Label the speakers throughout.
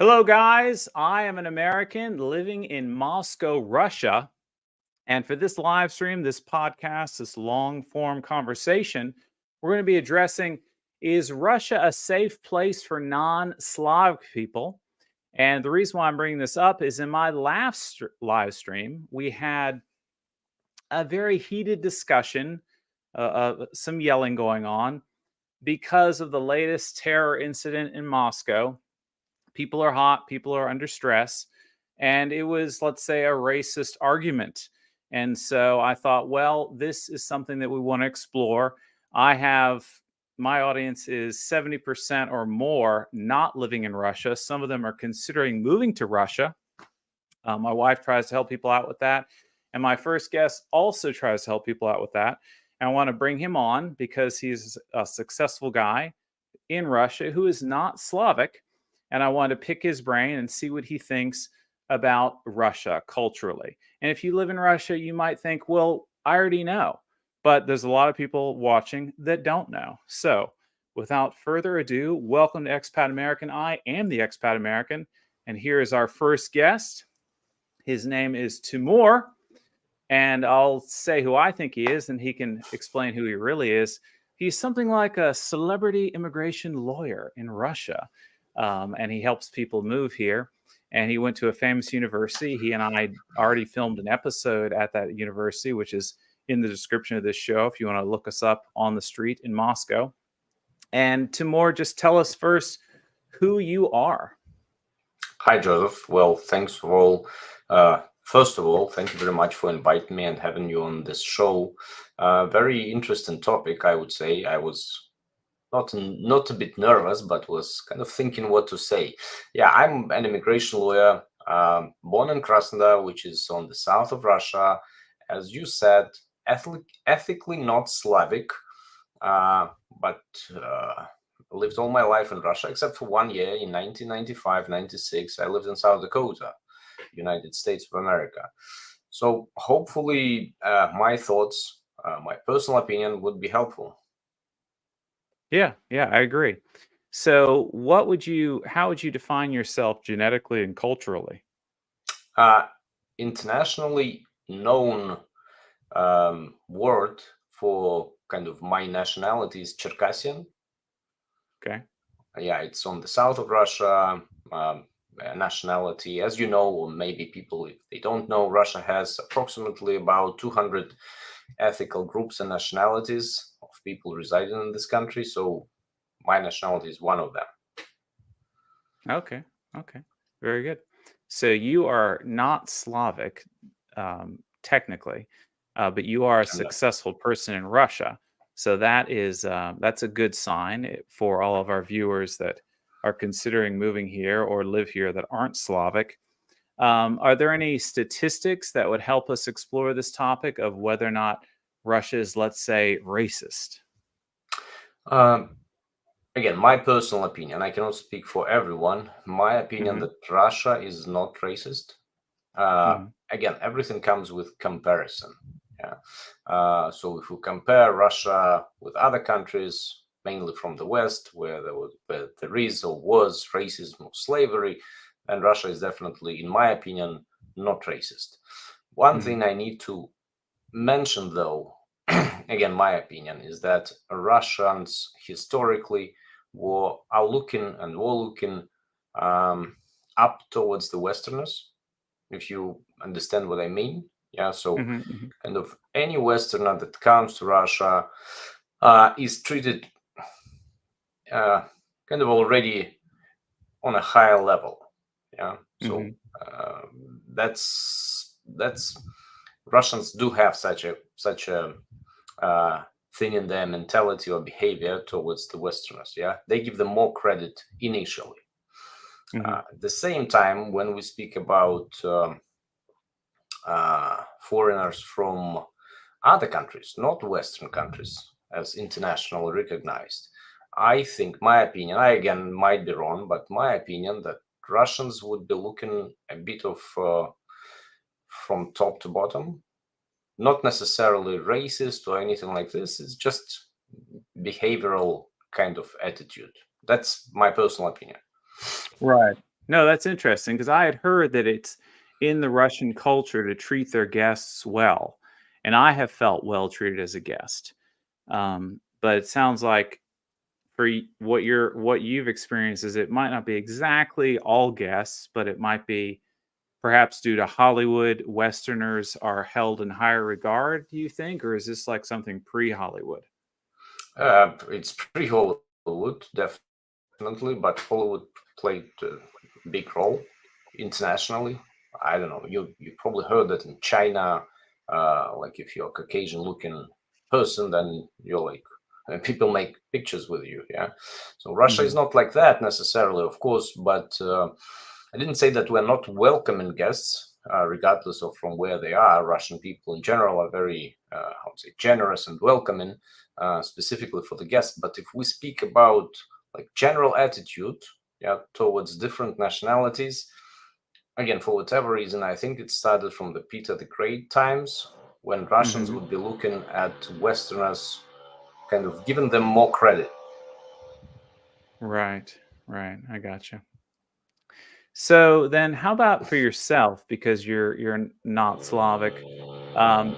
Speaker 1: Hello, guys. I am an American living in Moscow, Russia. And for this live stream, this podcast, this long form conversation, we're going to be addressing, is Russia a safe place for non Slavic people? And the reason why I'm bringing this up is in my last live stream, we had a very heated discussion, some yelling going on because of the latest terror incident in Moscow. People are hot, people are under stress, and it was, let's say, a racist argument. And so I thought, well, this is something that we want to explore. I have My audience is 70% or more not living in Russia. Some of them are considering moving to Russia. My wife tries to help people out with that. And my first guest also tries to help people out with that. And I want to bring him on because he's a successful guy in Russia who is not Slavic. And I wanted to pick his brain and see what he thinks about Russia culturally. And if you live in Russia, you might think, well, I already know. But there's a lot of people watching that don't know. So without further ado, welcome to Expat American. I am the Expat American. And here is our first guest. His name is Timur. And I'll say who I think he is, and he can explain who he really is. He's something like a celebrity immigration lawyer in Russia. And he helps people move here. And he went to a famous university. He and I already filmed an episode at that university, which is in the description of this show if you want to look us up on the street in Moscow. And Timur, just tell us first who you are.
Speaker 2: Hi, Joseph. Well, thanks for all. First of all, thank you very much for inviting me and having you on this show. Very interesting topic, I would say. I was not a bit nervous, but was kind of thinking what to say. Yeah, I'm an immigration lawyer, born in Krasnodar, which is on the south of Russia. As you said, ethically not Slavic, but lived all my life in Russia, except for 1 year in 1995, 96. I lived in South Dakota, United States of America. So hopefully my thoughts, my personal opinion would be helpful.
Speaker 1: Yeah, I agree. So how would you define yourself genetically and culturally?
Speaker 2: Internationally known word for kind of my nationality is Circassian.
Speaker 1: Okay.
Speaker 2: Yeah, it's on the south of Russia. Nationality, as you know, or maybe people, if they don't know, Russia has approximately about 200 ethical groups and nationalities of people residing in this country. So my nationality is one of them.
Speaker 1: Okay. Very good. So you are not Slavic, technically, but you are a
Speaker 2: I'm not-
Speaker 1: successful person in Russia. So that's a good sign for all of our viewers that are considering moving here or live here that aren't Slavic. Are there any statistics that would help us explore this topic of whether or not Russia is, let's say, racist?
Speaker 2: Again, my personal opinion, I cannot speak for everyone. My opinion
Speaker 1: Mhm.
Speaker 2: that Russia is not racist.
Speaker 1: Mhm.
Speaker 2: Again, everything comes with comparison. Yeah. So if we compare Russia with other countries, mainly from the West, where there is or was racism or slavery, then Russia is definitely, in my opinion, not racist. One
Speaker 1: Mhm.
Speaker 2: thing I need to mention, though, again, my opinion is that Russians historically were looking up towards the Westerners, if you understand what I mean. Yeah, so
Speaker 1: Mhm. Mhm.
Speaker 2: kind of any Westerner that comes to Russia is treated kind of already on a higher level. Yeah, so
Speaker 1: Mhm.
Speaker 2: that's Russians do have such a thing in their mentality or behavior towards the Westerners. Yeah, they give them more credit initially.
Speaker 1: Mhm.
Speaker 2: At the same time, when we speak about foreigners from other countries, not Western countries, as internationally recognized, I think, my opinion, I again might be wrong, but my opinion that Russians would be looking a bit of from top to bottom, not necessarily racist or anything like this. It's just behavioral kind of attitude. That's my personal opinion.
Speaker 1: Right. No, that's interesting because I had heard that it's in the Russian culture to treat their guests well, and I have felt well treated as a guest. But it sounds like what you've experienced is it might not be exactly all guests, but it might be perhaps due to Hollywood, Westerners are held in higher regard. Do you think, or is this like something pre-Hollywood?
Speaker 2: It's pre-Hollywood, definitely, but Hollywood played a big role internationally. I don't know. You probably heard that in China, like if you're a Caucasian-looking person, then you're like people make pictures with you. Yeah. So Russia is
Speaker 1: Hmm.
Speaker 2: not like that necessarily, of course, but I didn't say that we're not welcoming guests, regardless of from where they are. Russian people in general are very, I would say, generous and welcoming, specifically for the guests. But if we speak about like general attitude, yeah, towards different nationalities, again, for whatever reason, I think it started from the Peter the Great times when Russians
Speaker 1: Hmm.
Speaker 2: would be looking at Westerners, kind of giving them more credit.
Speaker 1: Right, right. I got you. So then, how about for yourself? Because you're not Slavic. Um,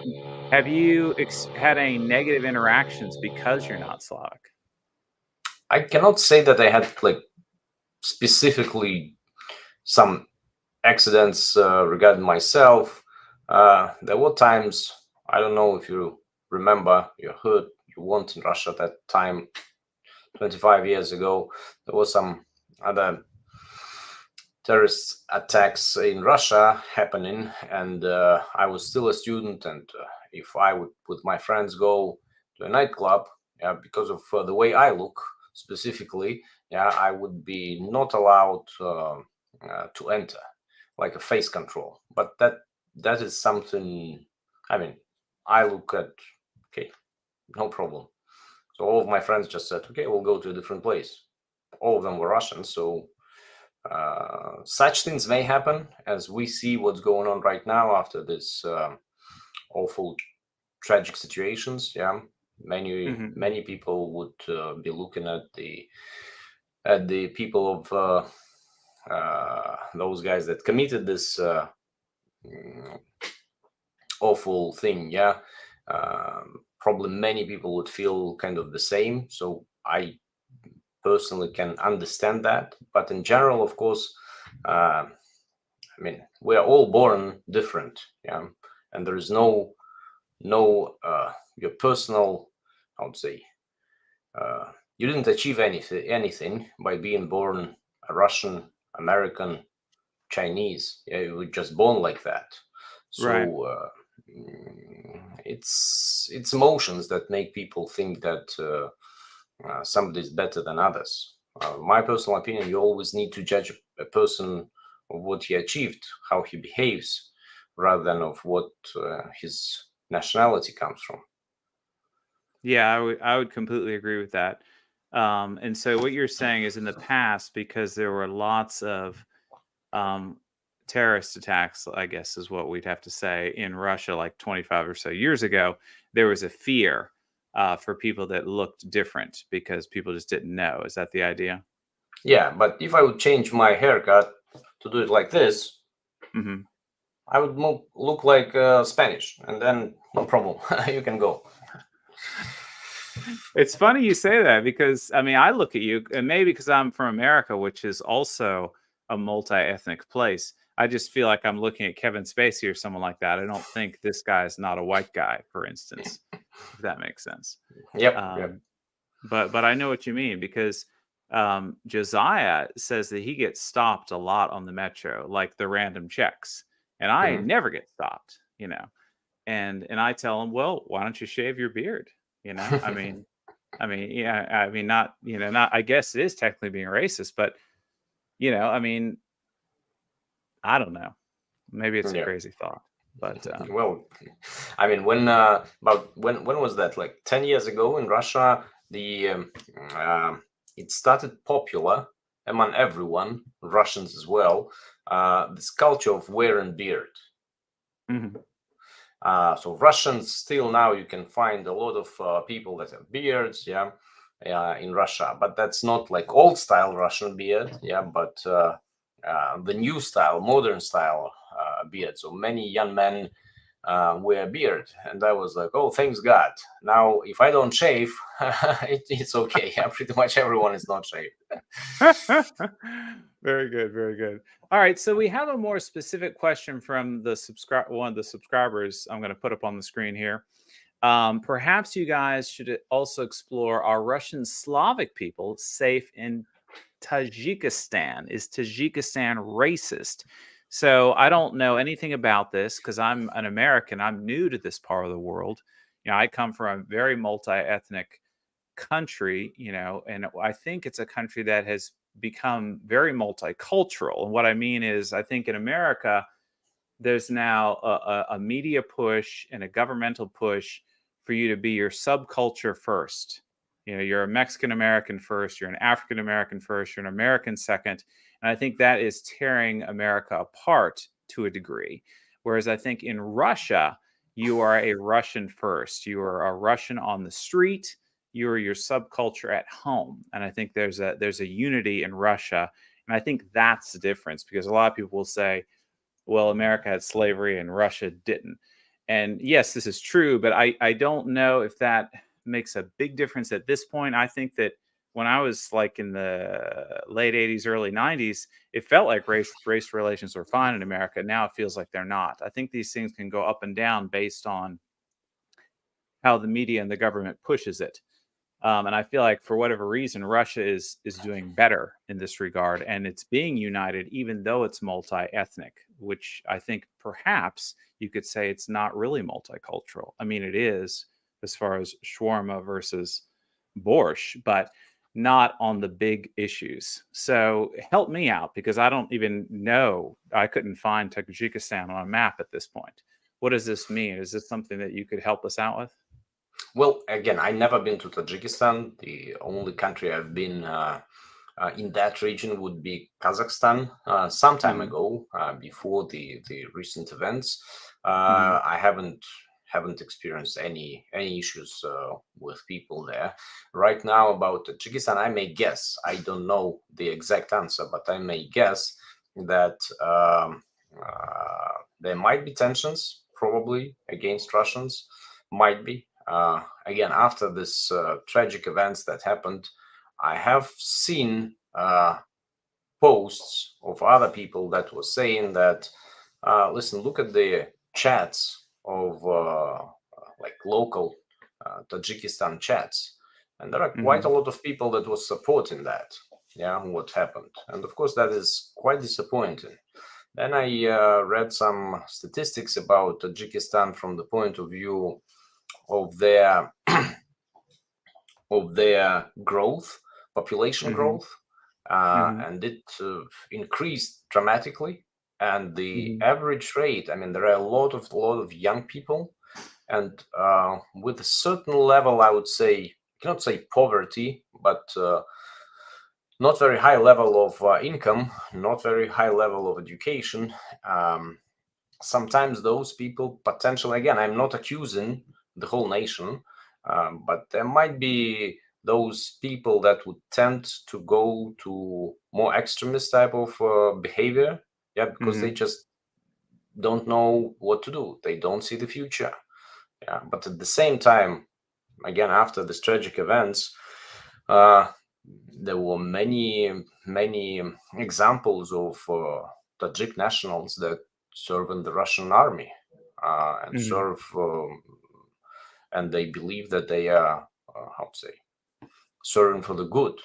Speaker 1: have you had any negative interactions because you're not Slavic?
Speaker 2: I cannot say that I had like specifically some accidents regarding myself. There were times, I don't know if you remember, you heard, you weren't in Russia at that time, 25 years ago. There was some other terrorist attacks in Russia happening, and I was still a student. And if I would, with my friends, go to a nightclub, because of the way I look specifically, I would be not allowed to enter, like a face control. But that is something. I mean, I look at, okay, no problem. So all of my friends just said, okay, we'll go to a different place. All of them were Russians, so such things may happen, as we see what's going on right now after this awful, tragic situations. Yeah, many
Speaker 1: Hmm.
Speaker 2: people would be looking at the people of those guys that committed this mm, awful thing. Yeah, probably many people would feel kind of the same. So I personally can understand that, but in general, of course. I mean, we are all born different, yeah, and there is no your personal, I would say, you didn't achieve anything by being born a Russian, American, Chinese. Yeah, you were just born like that.
Speaker 1: Right.
Speaker 2: So it's emotions that make people think that somebody is better than others. My personal opinion: you always need to judge a person of what he achieved, how he behaves, rather than of what his nationality comes from.
Speaker 1: Yeah, I would completely agree with that. And so what you're saying is in the past, because there were lots of um, terrorist attacks, I guess is what we'd have to say in Russia, like 25 or so years ago, there was a fear for people that looked different because people just didn't know. Is that the idea?
Speaker 2: Yeah, but if I would change my haircut to do it like this,
Speaker 1: Hmm.
Speaker 2: I would look like Spanish, and then no problem, you can go.
Speaker 1: It's funny you say that because I mean, I look at you, and maybe because I'm from America, which is also a multi-ethnic place. I just feel like I'm looking at Kevin Spacey or someone like that. I don't think this guy is not a white guy, for instance, if that makes sense.
Speaker 2: Yep, yep.
Speaker 1: Um, but I know what you mean because Josiah says that he gets stopped a lot on the metro, like the random checks, and I
Speaker 2: Mhm.
Speaker 1: never get stopped, and I tell him, well, why don't you shave your beard? Yeah, I mean, not, not, I guess it is technically being racist, but, I mean, I don't know. Maybe it's a
Speaker 2: Yeah.
Speaker 1: crazy thought, but,
Speaker 2: Well, I mean, when about when was that? Like 10 years ago in Russia, the it started popular among everyone, Russians as well. This culture of wearing beard.
Speaker 1: mhm,
Speaker 2: So Russians still now you can find a lot of people that have beards, yeah, in Russia, but that's not like old style Russian beard, yeah, but the new style, modern style beard. So many young men wear beard, and I was like, oh, thanks God. Now, if I don't shave, it's okay. Pretty much everyone is not shaved.
Speaker 1: Very good, very good. All right, so we have a more specific question from the one of the subscribers. I'm going to put up on the screen here. Perhaps you guys should also explore, are Russian Slavic people safe in Tajikistan? Is Tajikistan racist? So I don't know anything about this because I'm an American. I'm new to this part of the world. I come from a very multi-ethnic country, and I think it's a country that has become very multicultural. And what I mean is, I think in America, there's now a media push and a governmental push for you to be your subculture first. You're a Mexican American first, you're an African American first, you're an American second. And I think that is tearing America apart to a degree. Whereas I think in Russia, you are a Russian first. You are a Russian on the street. You are your subculture at home. And I think there's a unity in Russia. And I think that's the difference, because a lot of people will say, well, America had slavery and Russia didn't. And yes, this is true, but I don't know if that makes a big difference at this point. I think that when I was like in the late 80s, early 90s, it felt like race relations were fine in America. Now it feels like they're not. I think these things can go up and down based on how the media and the government pushes it. And I feel like for whatever reason, Russia is doing better in this regard, and it's being united, even though it's multi-ethnic, which I think perhaps you could say it's not really multicultural. I mean, it is, as far as shawarma versus borscht, but not on the big issues. So help me out, because I don't even know. I couldn't find Tajikistan on a map at this point. What does this mean? Is this something that you could help us out with?
Speaker 2: Well, again, I never been to Tajikistan. The only country I've been in that region would be Kazakhstan. Some time ago, before the recent events, I haven't experienced any issues with people there. Right now, about Tajikistan, I may guess. I don't know the exact answer, but I may guess that there might be tensions, probably against Russians. Might be. Again, after this tragic events that happened, I have seen posts of other people that were saying that, listen, look at the chats of like local Tajikistan chats, and there are quite a lot of people that was supporting that. Yeah, what happened, and of course that is quite disappointing. Then I read some statistics about Tajikistan from the point of view of their growth, population growth, and it increased dramatically. And the average rate, I mean, there are a lot of young people, and with a certain level, I would say, cannot say poverty, but not very high level of income, not very high level of education. Sometimes those people potentially, again, I'm not accusing the whole nation, but there might be those people that would tend to go to more extremist type of behavior, because they just don't know what to do. They don't see the future. But at the same time, again, after these tragic events, there were many examples of Tajik nationals that serve in the Russian army and serve, and they believe that they are, how to say, serving for the good,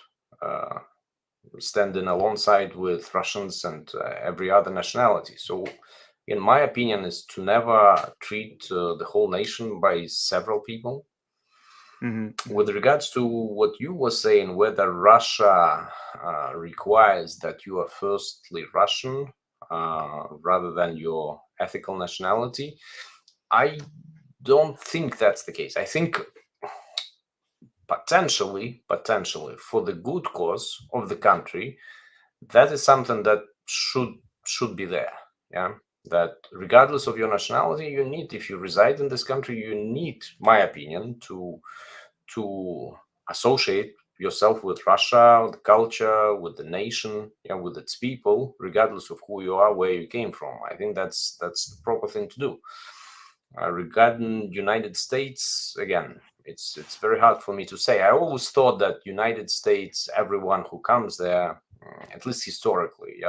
Speaker 2: standing alongside with Russians and every other nationality. So, in my opinion, is to never treat the whole nation by several people. With regards to what you were saying, whether Russia requires that you are firstly Russian rather than your ethical nationality, I don't think that's the case. I think potentially for the good cause of the country, that is something that should be there. Yeah, that regardless of your nationality, you need, if you reside in this country, you need, my opinion, to associate yourself with Russia, with the culture, with the nation, with its people, regardless of who you are, where you came from. I think that's the proper thing to do. Regarding United States, again, it's very hard for me to say. I always thought that United States, everyone who comes there, at least historically,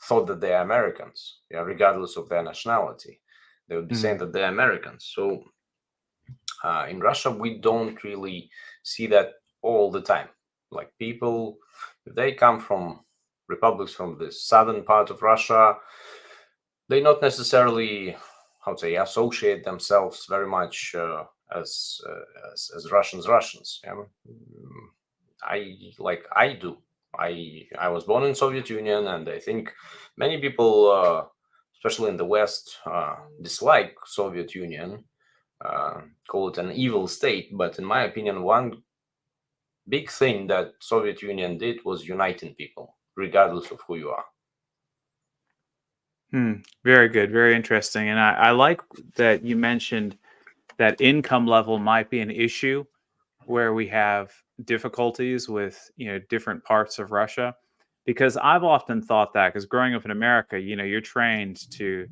Speaker 2: thought that they are Americans, regardless of their nationality. They would be saying that they're Americans. So in Russia, we don't really see that all the time. Like people, if they come from republics from the southern part of Russia, they not necessarily, how to say, associate themselves very much as Russians. Yeah? I do. I was born in Soviet Union, and I think many people, especially in the West, dislike Soviet Union, call it an evil state. But in my opinion, one big thing that Soviet Union did was uniting people, regardless of who you are.
Speaker 1: Very good. Very interesting. And I like that you mentioned that income level might be an issue where we have difficulties with, different parts of Russia. Because I've often thought that, because growing up in America, you're trained to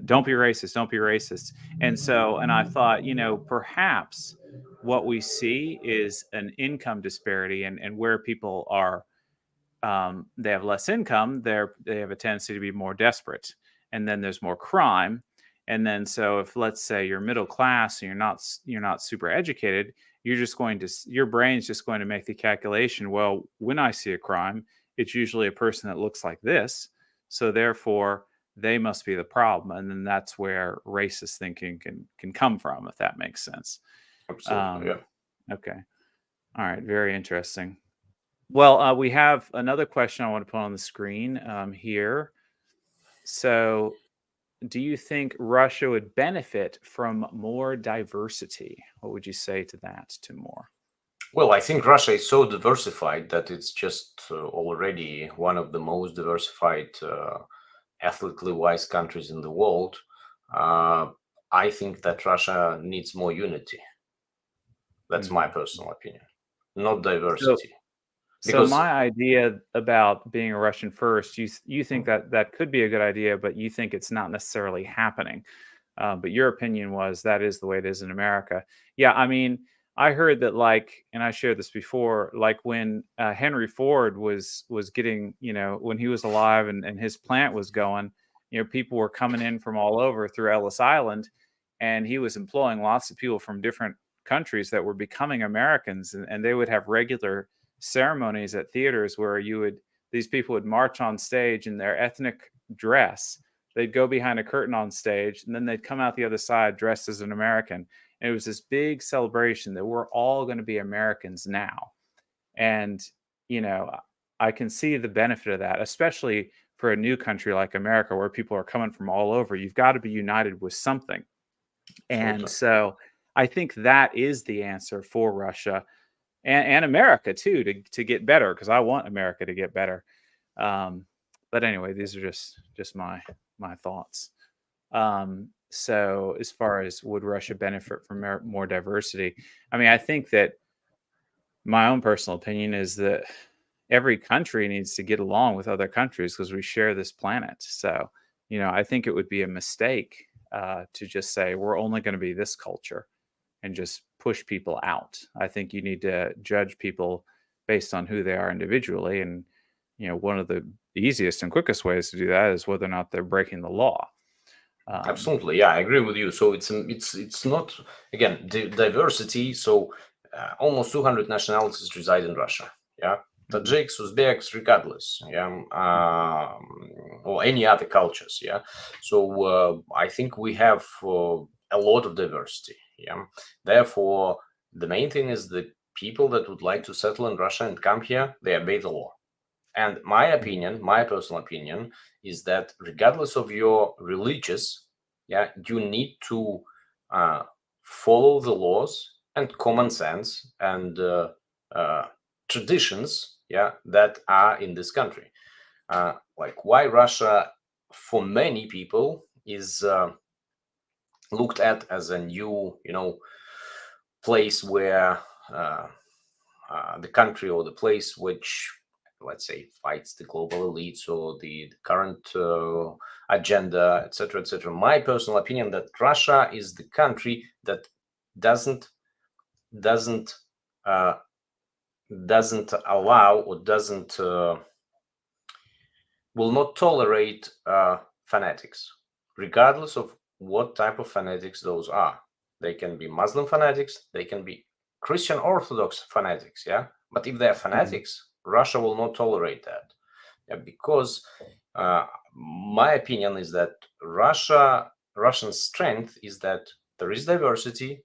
Speaker 1: don't be racist, don't be racist. And I thought, perhaps what we see is an income disparity, and where people are, they have less income, they have a tendency to be more desperate, and then there's more crime. And then, so if, let's say, you're middle class and you're not super educated, your brain's just going to make the calculation, well, when I see a crime, it's usually a person that looks like this, so therefore they must be the problem. And then that's where racist thinking can come from, if that makes sense.
Speaker 2: Absolutely.
Speaker 1: Okay. All right. Very interesting. Well, we have another question I want to put on the screen here. So, do you think Russia would benefit from more diversity? What would you say to that, Timur?
Speaker 2: Well, I think Russia is so diversified that it's just already one of the most diversified, ethnically wise countries in the world. I think that Russia needs more unity. That's my personal opinion, not diversity.
Speaker 1: So my idea about being a Russian first, you think that could be a good idea, but you think it's not necessarily happening. But your opinion was that is the way it is in America. Yeah, I mean, I heard that, and I shared this before, when Henry Ford was getting, when he was alive and his plant was going, people were coming in from all over through Ellis Island, and he was employing lots of people from different countries that were becoming Americans, and they would have regular ceremonies at theaters where these people would march on stage in their ethnic dress. They'd go behind a curtain on stage, and then they'd come out the other side dressed as an American. And it was this big celebration that we're all going to be Americans now. And, I can see the benefit of that, especially for a new country like America, where people are coming from all over. You've got to be united with something. And so I think that is the answer for Russia and America too, to get better, because I want America to get better. But anyway, these are just my thoughts. So as far as would Russia benefit from more diversity, I mean, I think that my own personal opinion is that every country needs to get along with other countries because we share this planet. So, I think it would be a mistake to just say we're only going to be this culture and just push people out. I think you need to judge people based on who they are individually. And, one of the easiest and quickest ways to do that is whether or not they're breaking the law.
Speaker 2: Absolutely. Yeah, I agree with you. So it's not, again, diversity. So almost 200 nationalities reside in Russia. Yeah. Tajiks, Uzbeks, regardless. Yeah. Or any other cultures. Yeah. So I think we have a lot of diversity. Yeah. Therefore, the main thing is the people that would like to settle in Russia and come here, they obey the law. And my opinion, my personal opinion, is that regardless of your religious, you need to follow the laws and common sense and traditions, that are in this country. Like why Russia, for many people, is looked at as a new, place where the country or the place which, let's say, fights the global elites or the current agenda, etc., etc. My personal opinion that Russia is the country that doesn't doesn't uh, doesn't allow or doesn't will not tolerate fanatics, regardless of what type of fanatics those are. They can be Muslim fanatics, they can be Christian Orthodox fanatics, yeah. But if they're fanatics, Russia will not tolerate that, yeah, because my opinion is that Russian strength is that there is diversity.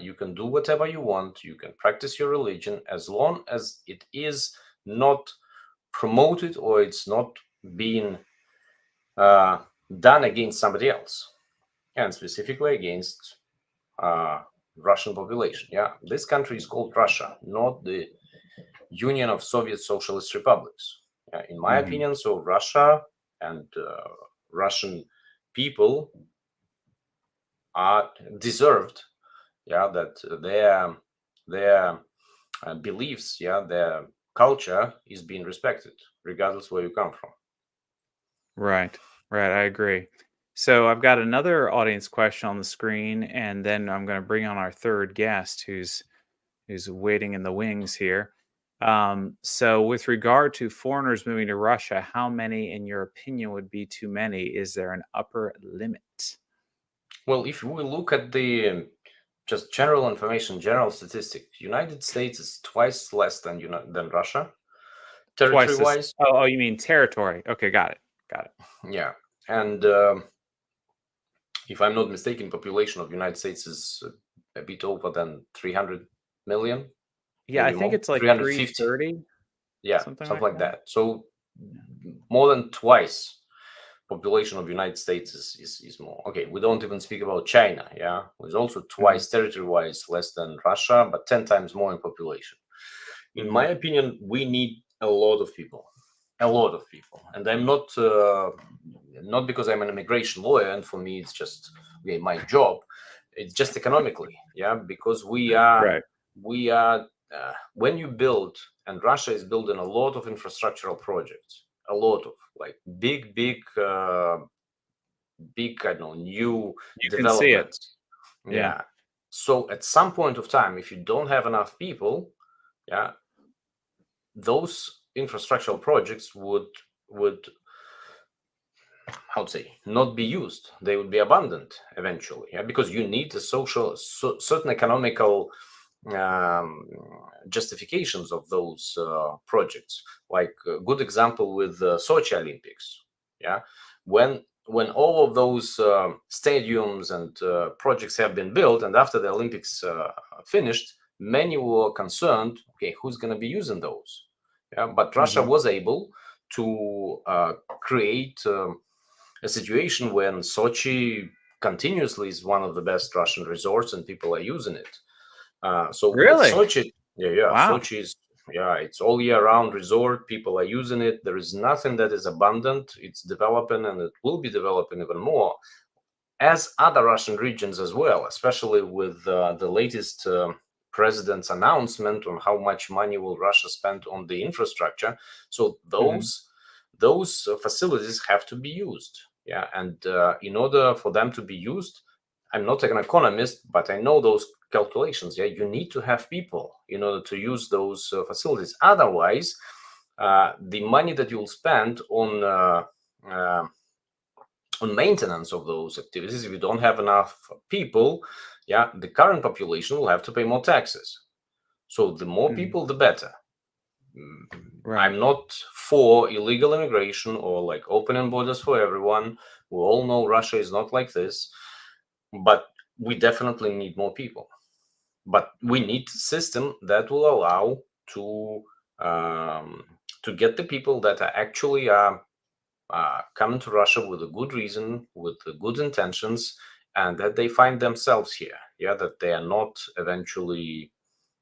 Speaker 2: You can do whatever you want. You can practice your religion as long as it is not promoted or it's not being done against somebody else, and specifically against Russian population. Yeah, this country is called Russia, not the Union of Soviet Socialist Republics. In my opinion, so Russia and Russian people are deserved, yeah, that their beliefs, yeah, their culture is being respected, regardless where you come from.
Speaker 1: Right, right. I agree. So I've got another audience question on the screen, and then I'm going to bring on our third guest, who's waiting in the wings here. So, with regard to foreigners moving to Russia, how many, in your opinion, would be too many? Is there an upper limit?
Speaker 2: Well, if we look at the just general information, general statistic, United States is twice less than than Russia,
Speaker 1: Twice this.
Speaker 2: territory-wise.
Speaker 1: Oh, you mean territory? Okay, got it. Got it.
Speaker 2: Yeah, and if I'm not mistaken, population of United States is a bit over than 300 million,
Speaker 1: Yeah, I
Speaker 2: maybe
Speaker 1: think
Speaker 2: more,
Speaker 1: it's like
Speaker 2: 350.
Speaker 1: 330,
Speaker 2: Yeah,
Speaker 1: something
Speaker 2: something
Speaker 1: like
Speaker 2: like
Speaker 1: that.
Speaker 2: that. So more than twice population of United States is more. Okay, we don't even speak about China. Yeah, it's also twice territory-wise less than Russia, but 10 times more in population. In my opinion, we need a lot of people, and I'm not because I'm an immigration lawyer, and for me it's just my job. It's just economically, yeah, because
Speaker 1: Right.
Speaker 2: we are when you build, and Russia is building a lot of infrastructural projects, a lot of like big I don't know, new
Speaker 1: You can see it.
Speaker 2: developments.
Speaker 1: Yeah.
Speaker 2: Yeah. So at some point of time, if you don't have enough people, yeah, those infrastructural projects would how to say not be used. They would be abandoned eventually, yeah, because you need a certain economical um, justifications of those projects. Like a good example with the Sochi Olympics, yeah, when all of those stadiums and projects have been built, and after the Olympics finished, many were concerned, okay, who's going to be using those? Yeah, but Russia was able to create a situation when Sochi continuously is one of the best Russian resorts and people are using it. So with
Speaker 1: Really?
Speaker 2: Sochi, yeah,
Speaker 1: Wow.
Speaker 2: Sochi is, yeah, it's all year round resort. People are using it. There is nothing that is abundant. It's developing and it will be developing even more, as other Russian regions as well, especially with the latest president's announcement on how much money will Russia spend on the infrastructure. So those facilities have to be used. Yeah, and in order for them to be used, I'm not an economist, but I know those calculations. Yeah, you need to have people in order to use those facilities. Otherwise, the money that you'll spend on maintenance of those activities, if you don't have enough people, yeah, the current population will have to pay more taxes. So the more people, the better.
Speaker 1: Right.
Speaker 2: I'm not for illegal immigration or like opening borders for everyone. We all know Russia is not like this, but we definitely need more people. But we need a system that will allow to get the people that are actually coming to Russia with a good reason, with good intentions, and that they find themselves here. Yeah, that they are not eventually,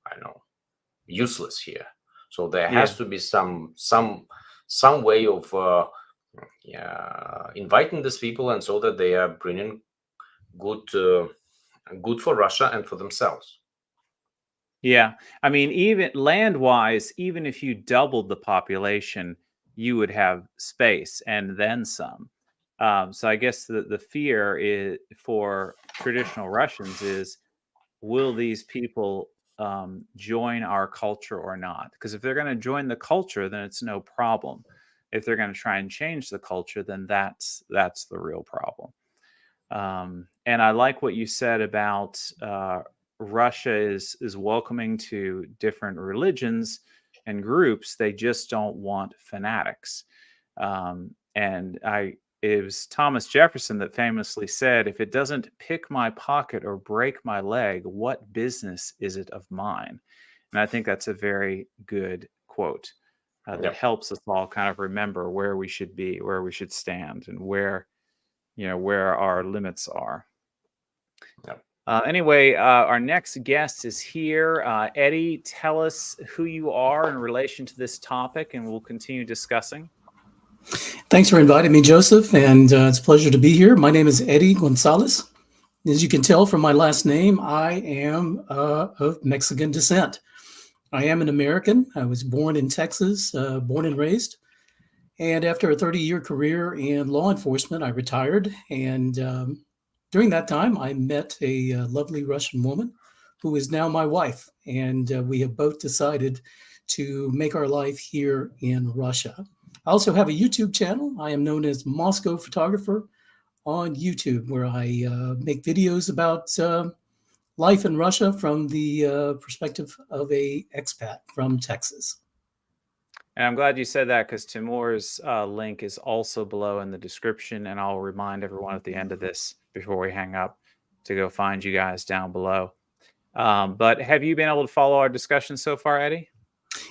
Speaker 2: I don't know, useless here. So there
Speaker 1: Yeah.
Speaker 2: has to be some way of inviting these people, and so that they are bringing good good for Russia and for themselves.
Speaker 1: Yeah. I mean, even land-wise, even if you doubled the population, you would have space and then some. So I guess the fear is for traditional Russians is, will these people join our culture or not? Because if they're going to join the culture, then it's no problem. If they're going to try and change the culture, then that's the real problem. And I like what you said about Russia is welcoming to different religions and groups. They just don't want fanatics. And it was Thomas Jefferson that famously said, "If it doesn't pick my pocket or break my leg, what business is it of mine?" And I think that's a very good quote that
Speaker 2: Yep.
Speaker 1: helps us all kind of remember where we should be, where we should stand, and where our limits are.
Speaker 2: Yep.
Speaker 1: Anyway, our next guest is here. Eddie, tell us who you are in relation to this topic, and we'll continue discussing.
Speaker 3: Thanks for inviting me, Joseph, and it's a pleasure to be here. My name is Eddie Gonzalez. As you can tell from my last name, I am of Mexican descent. I am an American. I was born in Texas, born and raised. And after a 30-year career in law enforcement, I retired. And during that time, I met a lovely Russian woman who is now my wife. And we have both decided to make our life here in Russia. I also have a YouTube channel. I am known as Moscow Photographer on YouTube, where I make videos about life in Russia from the perspective of a expat from Texas.
Speaker 1: And I'm glad you said that, because Timur's link is also below in the description. And I'll remind everyone at the end of this, before we hang up, to go find you guys down below. But have you been able to follow our discussion so far, Eddie?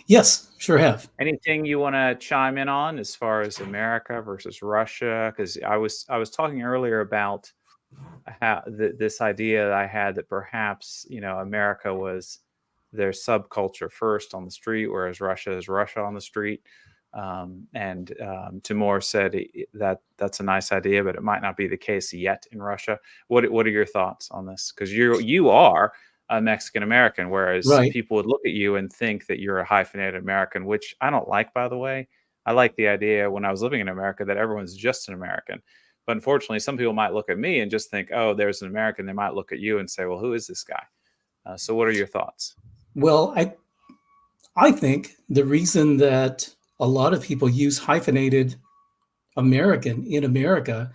Speaker 3: Yes, sure have.
Speaker 1: Anything you want to chime in on as far as America versus Russia? Because I was talking earlier about how this idea that I had that perhaps America was their subculture first on the street, whereas Russia is Russia on the street. Timur said that that's a nice idea, but it might not be the case yet in Russia. What are your thoughts on this? Because you are a Mexican American, whereas
Speaker 3: Right.
Speaker 1: people would look at you and think that you're a hyphenated American, which I don't like, by the way. I like the idea when I was living in America that everyone's just an American. But unfortunately, some people might look at me and just think, oh, there's an American. They might look at you and say, well, who is this guy? So what are your thoughts?
Speaker 3: Well, I think the reason that a lot of people use hyphenated American in America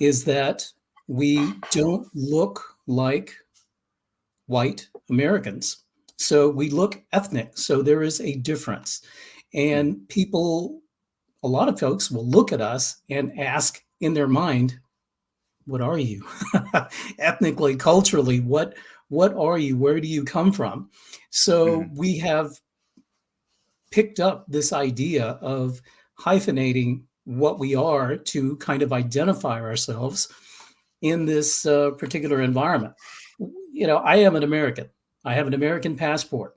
Speaker 3: is that we don't look like white Americans. So we look ethnic. So there is a difference. And people, a lot of folks will look at us and ask in their mind, what are you? Ethnically, culturally, what are you? Where do you come from? So we have picked up this idea of hyphenating what we are to kind of identify ourselves in this particular environment. I am an American. I have an American passport.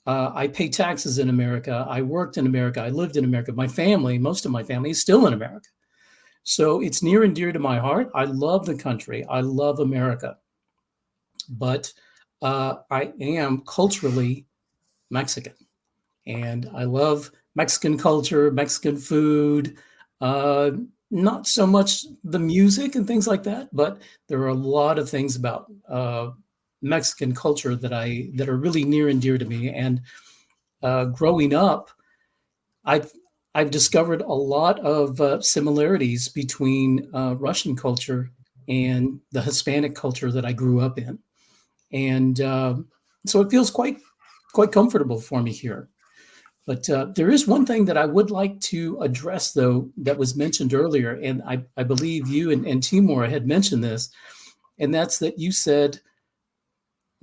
Speaker 3: I pay taxes in America. I worked in America. I lived in America. My family, most of my family, is still in America. So it's near and dear to my heart. I love the country. I love America. But I am culturally Mexican. And I love Mexican culture, Mexican food, not so much the music and things like that, but there are a lot of things about Mexican culture that are really near and dear to me. And growing up, I've discovered a lot of similarities between Russian culture and the Hispanic culture that I grew up in. And so it feels quite comfortable for me here. But there is one thing that I would like to address, though, that was mentioned earlier. And I believe you and Timur had mentioned this. And that's that you said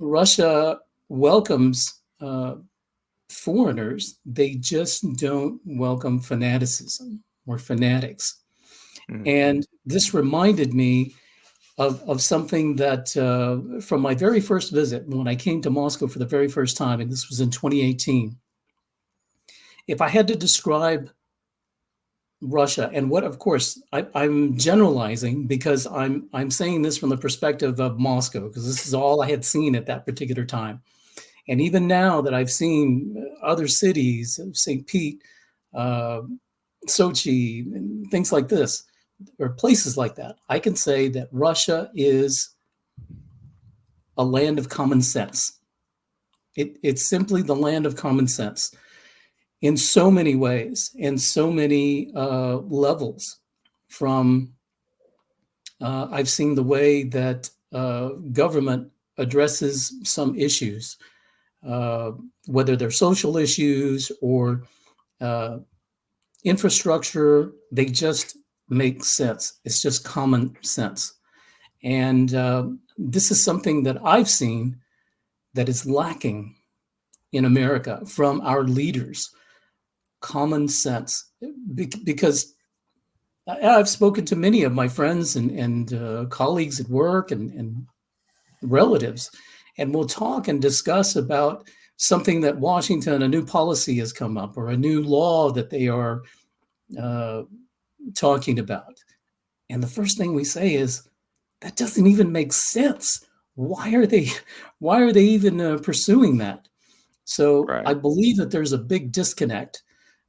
Speaker 3: Russia welcomes foreigners. They just don't welcome fanaticism or fanatics. And this reminded me of something that from my very first visit, when I came to Moscow for the very first time, and this was in 2018. If I had to describe Russia, and what, of course, I'm generalizing because I'm saying this from the perspective of Moscow, because this is all I had seen at that particular time. And even now that I've seen other cities, St. Pete, Sochi, and things like this, or places like that, I can say that Russia is a land of common sense. It's simply the land of common sense in so many ways, in so many levels. From I've seen the way that government addresses some issues, whether they're social issues or infrastructure, they just make sense. It's just common sense. And this is something that I've seen that is lacking in America from our leaders. Common sense. Because I've spoken to many of my friends and colleagues at work and relatives, and we'll talk and discuss about something that Washington, a new policy has come up or a new law that they are talking about. And the first thing we say is, that doesn't even make sense. Why are they even pursuing that? So
Speaker 1: Right.
Speaker 3: I believe that there's a big disconnect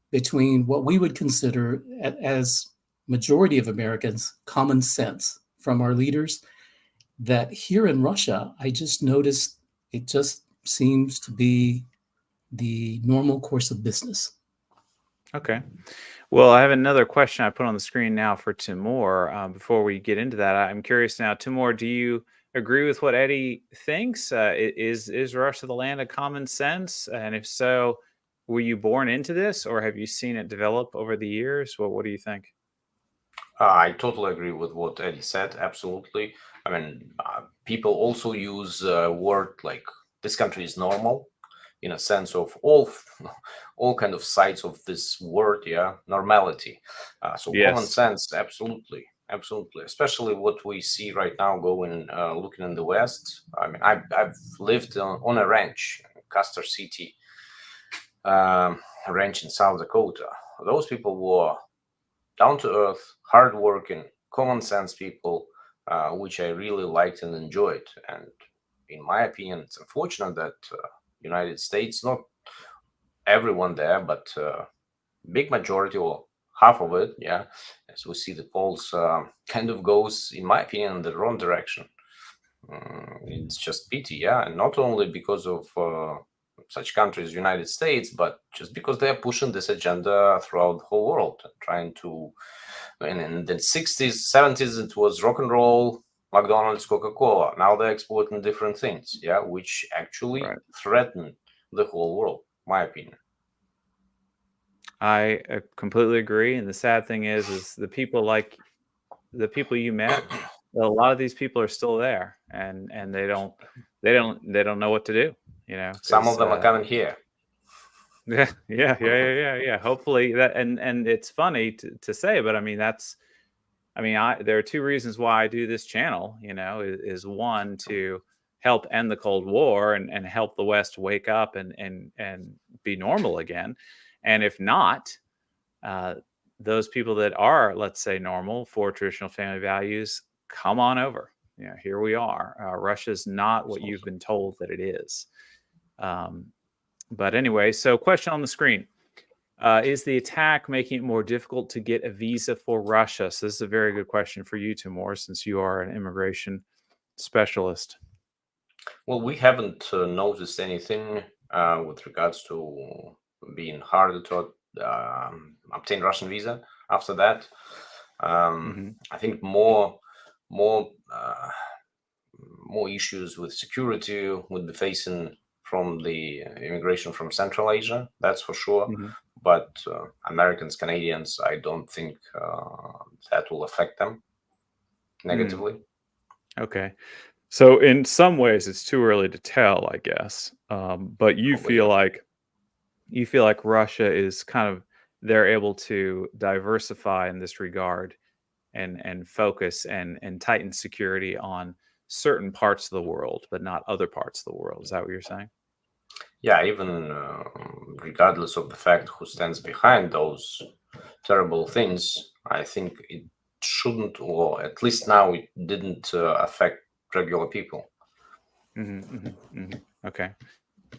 Speaker 3: between what we would consider as majority of Americans common sense from our leaders, that here in Russia, I just noticed it just seems to be the normal course of business.
Speaker 1: Okay. Well, I have another question I put on the screen now for Timur. Before we get into that, I'm curious now, Timur, do you agree with what Eddie thinks? Is Russia the land of common sense? And if so, were you born into this, or have you seen it develop over the years? What do you think?
Speaker 2: I totally agree with what Eddie said. Absolutely. I mean, people also use a word like this country is normal, in a sense of all kind of sides of this word. Yeah, normality. So common
Speaker 1: Yes.
Speaker 2: sense, absolutely, absolutely. Especially what we see right now going, looking in the West. I mean, I've lived on a ranch, Custer City, ranch in South Dakota. Those people were down to earth, hardworking, common sense people, which I really liked and enjoyed. And in my opinion, it's unfortunate that United States, not everyone there, but big majority or half of it, yeah, as we see the polls, kind of goes, in my opinion, in the wrong direction. It's just pity, yeah, and not only because of such countries, United States, but just because they are pushing this agenda throughout the whole world, trying to. And in the 60s, 70s, it was rock and roll, McDonald's, Coca-Cola. Now they're exporting different things, yeah, which actually
Speaker 1: Right.
Speaker 2: threaten the whole world, my opinion.
Speaker 1: I completely agree. And the sad thing is the people you met, well, a lot of these people are still there, and they don't know what to do,
Speaker 2: Some of
Speaker 1: because
Speaker 2: them are coming here.
Speaker 1: yeah. Hopefully that, and it's funny to say, but I mean there are two reasons why I do this channel. Is one, to help end the Cold War and help the West wake up and be normal again, and if not, uh, those people that are, let's say, normal for traditional family values, come on over. Here we are. Russia's not what you've been told that it is. But anyway, so question on the screen. Is the attack making it more difficult to get a visa for Russia? So this is a very good question for you, Timur, since you are an immigration specialist.
Speaker 2: Well, we haven't noticed anything with regards to being harder to obtain Russian visa after that.
Speaker 1: Hmm.
Speaker 2: I think more more issues with security would be facing from the immigration from Central Asia, that's for sure.
Speaker 1: Hmm.
Speaker 2: But Americans, Canadians, I don't think that will affect them negatively.
Speaker 1: Okay. So in some ways, it's too early to tell, I guess. But you
Speaker 2: Probably,
Speaker 1: feel
Speaker 2: yeah.
Speaker 1: like Russia is kind of, they're able to diversify in this regard and focus and tighten security on certain parts of the world, but not other parts of the world. Is that what you're saying?
Speaker 2: Yeah, even regardless of the fact who stands behind those terrible things, I think it shouldn't, or at least now it didn't affect regular people.
Speaker 1: Okay.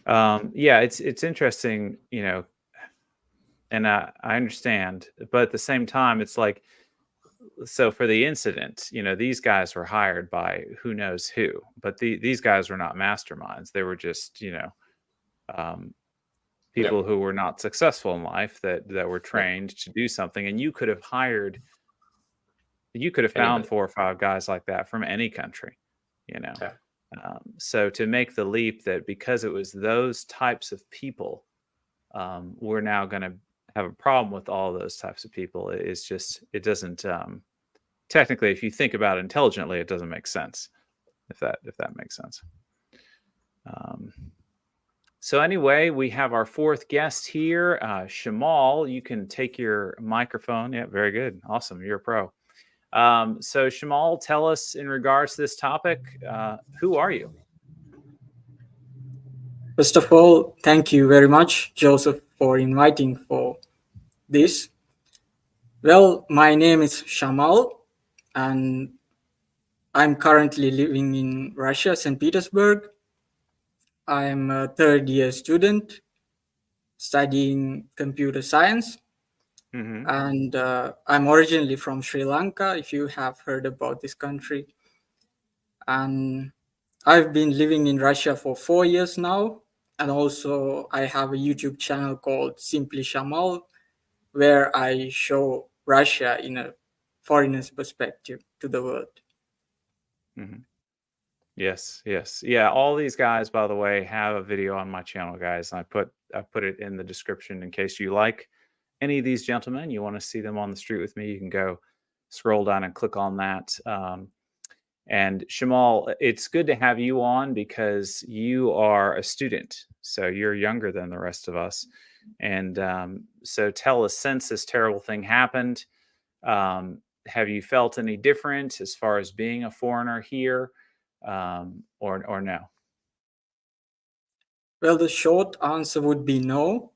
Speaker 1: Yeah, it's interesting, and I understand, but at the same time, it's like, so for the incident, these guys were hired by who knows who, but these guys were not masterminds. They were just, um,
Speaker 2: Yeah.
Speaker 1: people who were not successful in life that were
Speaker 2: Yeah.
Speaker 1: trained to do something, and you could have found
Speaker 2: Anybody.
Speaker 1: 4 or 5 guys like that from any country, you know.
Speaker 2: Yeah.
Speaker 1: So to make the leap that because it was those types of people, we're now going to have a problem with all those types of people. It's just, it doesn't, technically, if you think about it intelligently, it doesn't make sense. If that makes sense. So anyway, we have our fourth guest here, Shamal. You can take your microphone. Yeah, very good, awesome. You're a pro. So Shamal, tell us in regards to this topic, who are you?
Speaker 4: First of all, thank you very much, Joseph, for inviting for this. Well, my name is Shamal, and I'm currently living in Russia, St. Petersburg. I'm a third-year student studying computer science, and I'm originally from Sri Lanka, if you have heard about this country. And I've been living in Russia for 4 years now, and also I have a YouTube channel called Simply Shamal, where I show Russia in a foreigner's perspective to the world.
Speaker 1: Yes. Yeah, all these guys, by the way, have a video on my channel, guys. And I put it in the description in case you like any of these gentlemen, you want to see them on the street with me, you can go scroll down and click on that. And Shamal, it's good to have you on because you are a student, so you're younger than the rest of us. And so tell us, since this terrible thing happened, have you felt any different as far as being a foreigner here, or no?
Speaker 4: Well, the short answer would be no,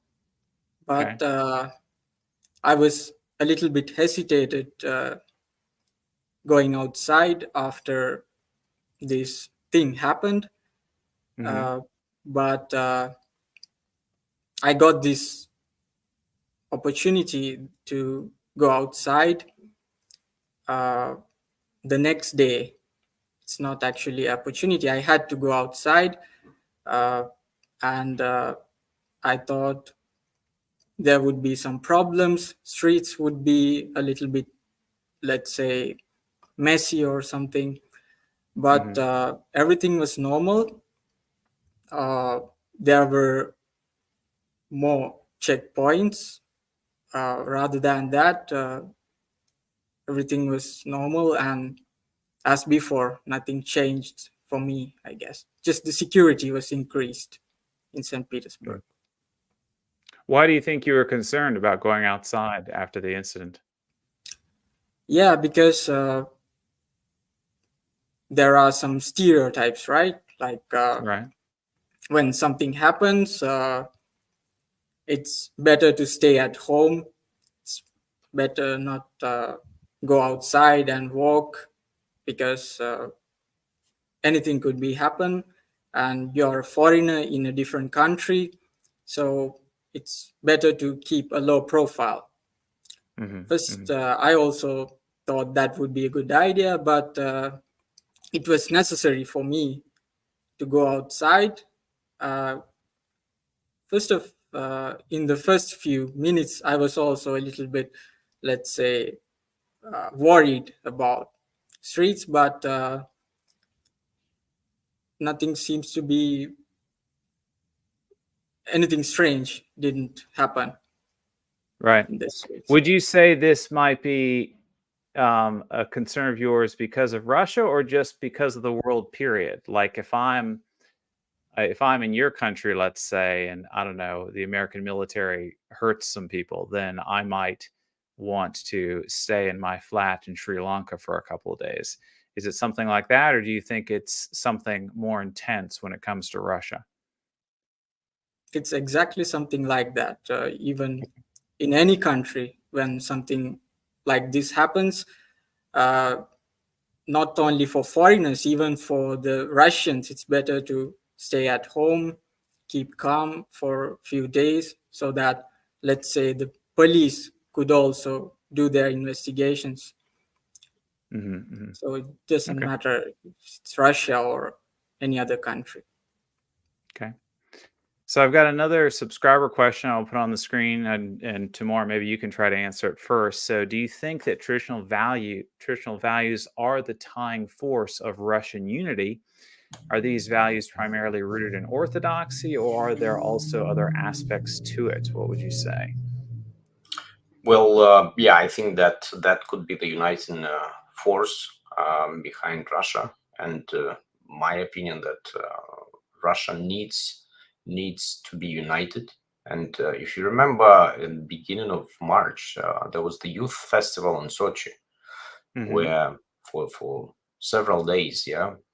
Speaker 4: but I was a little bit hesitated going outside after this thing happened. But I got this opportunity to go outside the next day. It's not actually an opportunity. I had to go outside, and I thought there would be some problems. Streets would be a little bit, let's say, messy or something. But everything was normal. There were more checkpoints. Rather than that, everything was normal, and as before, nothing changed for me, I guess. Just the security was increased in St. Petersburg.
Speaker 1: Why do you think you were concerned about going outside after the incident?
Speaker 4: Yeah, because there are some stereotypes, right? Like
Speaker 1: Right.
Speaker 4: when something happens, it's better to stay at home. It's better not go outside and walk because anything could be happen, and you're a foreigner in a different country, so it's better to keep a low profile. First, I also thought that would be a good idea, but it was necessary for me to go outside. In the first few minutes, I was also a little bit, let's say, worried about streets, but nothing seems to be, anything strange didn't happen.
Speaker 1: Right.
Speaker 4: In the streets.
Speaker 1: Would you say this might be a concern of yours because of Russia, or just because of the world period? Like if I'm in your country, let's say, and I don't know, the American military hurts some people, then I might want to stay in my flat in Sri Lanka for a couple of days. Is it something like that, or do you think it's something more intense when it comes to Russia?
Speaker 4: It's exactly something like that. Even in any country, when something like this happens, not only for foreigners, even for the Russians, it's better to stay at home, keep calm for a few days so that, let's say, the police could also do their investigations. So it doesn't matter if it's Russia or any other country.
Speaker 1: Okay. So I've got another subscriber question I'll put on the screen, and Timur, maybe you can try to answer it first. So do you think that traditional values are the tying force of Russian unity? Are these values primarily rooted in orthodoxy, or are there also other aspects to it? What would you say?
Speaker 2: Well, yeah, I think that could be the uniting force behind Russia, and my opinion that Russia needs to be united. And if you remember, in the beginning of March, there was the youth festival in Sochi, where for several days,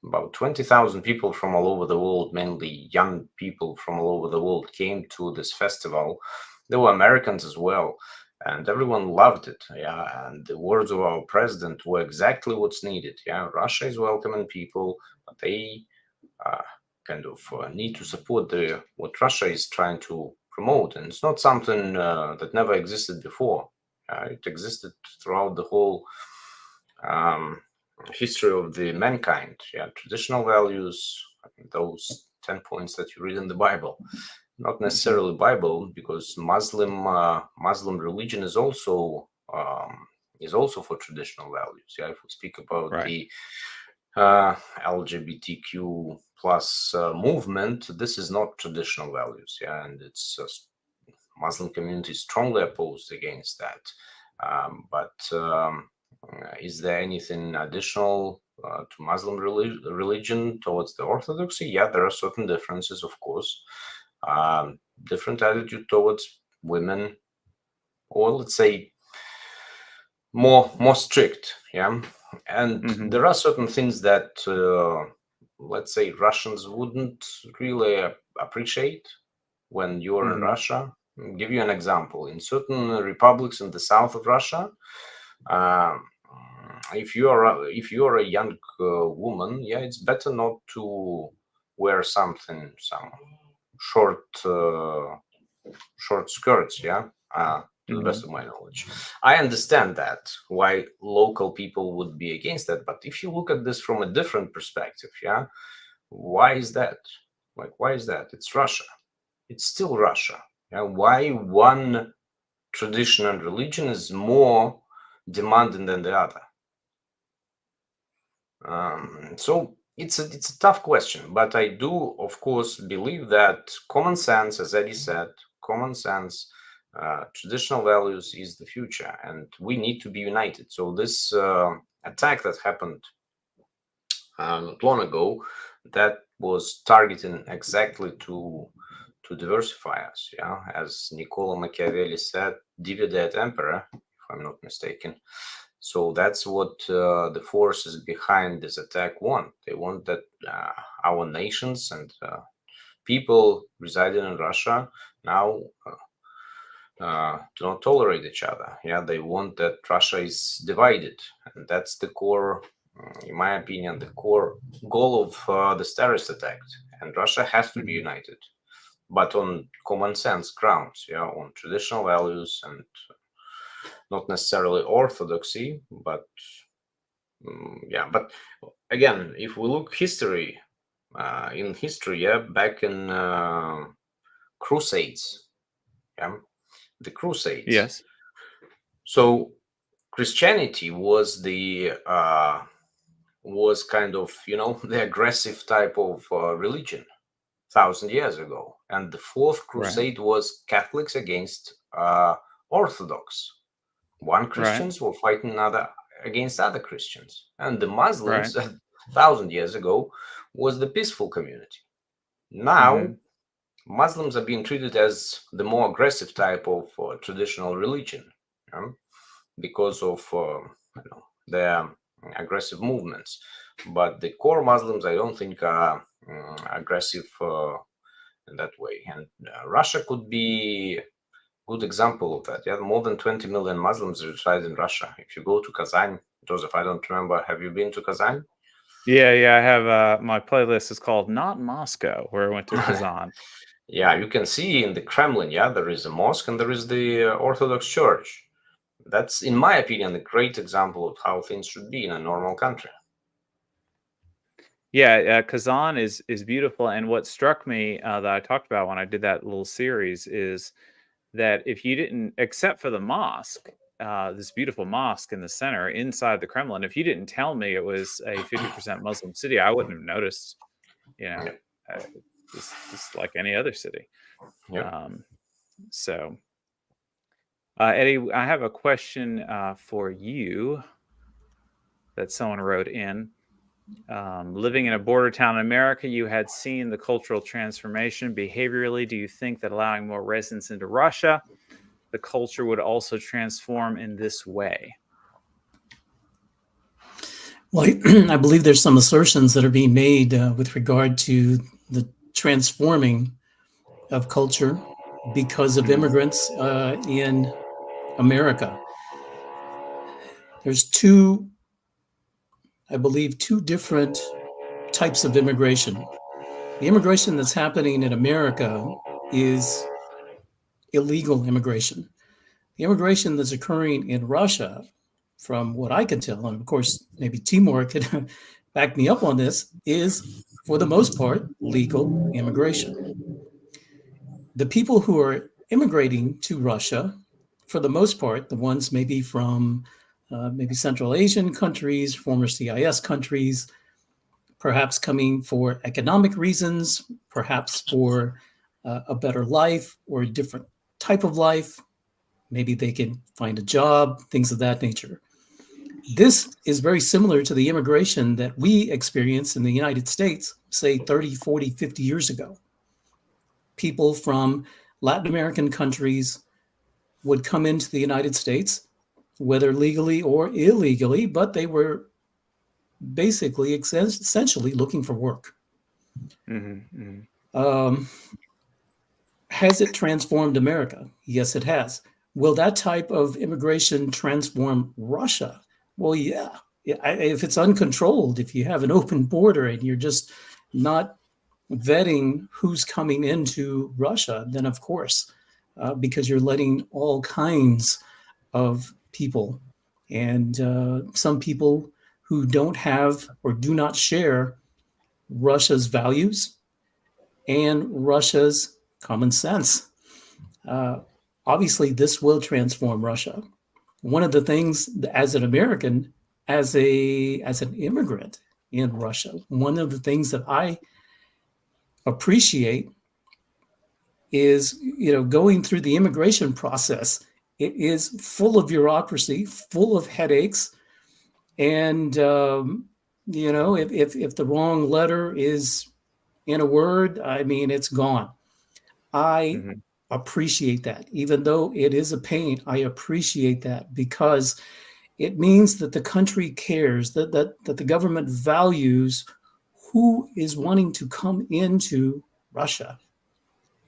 Speaker 2: about 20,000 people from all over the world, mainly young people from all over the world, came to this festival. There were Americans as well, and everyone loved it. And the words of our president were exactly what's needed. Russia is welcoming people, but they kind of need to support what Russia is trying to promote, and it's not something that never existed before. It existed throughout the whole history of the mankind. Traditional values, those 10 points that you read in the Bible, not necessarily Bible, because Muslim religion is also for traditional values. If we speak about the LGBTQ plus movement, this is not traditional values. And it's Muslim community is strongly opposed against that. But is there anything additional to Muslim religion towards the Orthodoxy? There are certain differences, of course. Different attitude towards women, or let's say more strict. And there are certain things that let's say Russians wouldn't really appreciate when you're in Russia. I'll give you an example. In certain republics in the south of Russia, if you are a young woman, it's better not to wear some short skirts. To the best of my knowledge, I understand that why local people would be against that. But if you look at this from a different perspective, why is that? Why is that? It's Russia. It's still Russia. Why one tradition and religion is more demanding than the other? So it's a tough question, but I do, of course, believe that common sense, as Eddie said, common sense, traditional values is the future, and we need to be united. So this attack that happened not long ago, that was targeting exactly to diversify us. As Niccolo Machiavelli said, divide et impera, if I'm not mistaken. So that's what the forces behind this attack want. They want that our nations and people residing in Russia now do not tolerate each other. They want that Russia is divided, and that's the core, in my opinion, the core goal of this terrorist attack. And Russia has to be united, but on common sense grounds, on traditional values, and not necessarily orthodoxy, but but again, if we look in history, back in Crusades, the Crusades.
Speaker 1: Yes.
Speaker 2: So Christianity was was kind of the aggressive type of religion 1,000 years ago, and the fourth crusade was Catholics against Orthodox. One Christians were fighting against other Christians, and the Muslims 1,000 years ago was the peaceful community. Now Muslims are being treated as the more aggressive type of traditional religion because of their aggressive movements. But the core Muslims, I don't think, are aggressive in that way. And Russia could be a good example of that. More than 20 million Muslims reside in Russia. If you go to Kazan, Joseph, I don't remember, have you been to Kazan?
Speaker 1: Yeah, I have. My playlist is called Not Moscow, where I went to Kazan.
Speaker 2: Yeah, you can see in the Kremlin, yeah, there is a mosque and there is the Orthodox Church. That's, in my opinion, a great example of how things should be in a normal country.
Speaker 1: Yeah, Kazan is beautiful, and what struck me that I talked about when I did that little series is that if you didn't, except for the mosque, this beautiful mosque in the center inside the Kremlin, if you didn't tell me it was a 50% Muslim city, I wouldn't have noticed. You know,
Speaker 2: Yeah.
Speaker 1: just like any other city.
Speaker 2: Yeah.
Speaker 1: So, Eddie, I have a question for you that someone wrote in. Living in a border town in America, you had seen the cultural transformation. Behaviorally, do you think that allowing more residents into Russia, the culture would also transform in this way?
Speaker 3: Well, I believe there's some assertions that are being made with regard to the transforming of culture because of immigrants in America. There's I believe, two different types of immigration. The immigration that's happening in America is illegal immigration. The immigration that's occurring in Russia, from what I can tell, and of course, maybe Timur could back me up on this, is for the most part legal immigration. The people who are immigrating to Russia, for the most part, the ones maybe from maybe Central Asian countries, former CIS countries, perhaps coming for economic reasons, perhaps for a better life or a different type of life. Maybe they can find a job, things of that nature. This is very similar to the immigration that we experienced in the United States, say 30, 40, 50 years ago. People from Latin American countries would come into the United States, whether legally or illegally, but they were basically essentially looking for work.
Speaker 1: Mm-hmm, mm-hmm.
Speaker 3: Has it transformed America? Yes, it has. Will that type of immigration transform Russia? Well, yeah. If it's uncontrolled, if you have an open border and you're just not vetting who's coming into Russia, then of course, because you're letting all kinds of people and some people who don't have or do not share Russia's values and Russia's common sense. Obviously, this will transform Russia. One of the things, as an American, as an immigrant in Russia, one of the things that I appreciate is, going through the immigration process. It is full of bureaucracy, full of headaches, and if the wrong letter is in a word, I mean, it's gone. I appreciate that. Even though it is a pain, I appreciate that because it means that the country cares, that the government values who is wanting to come into Russia.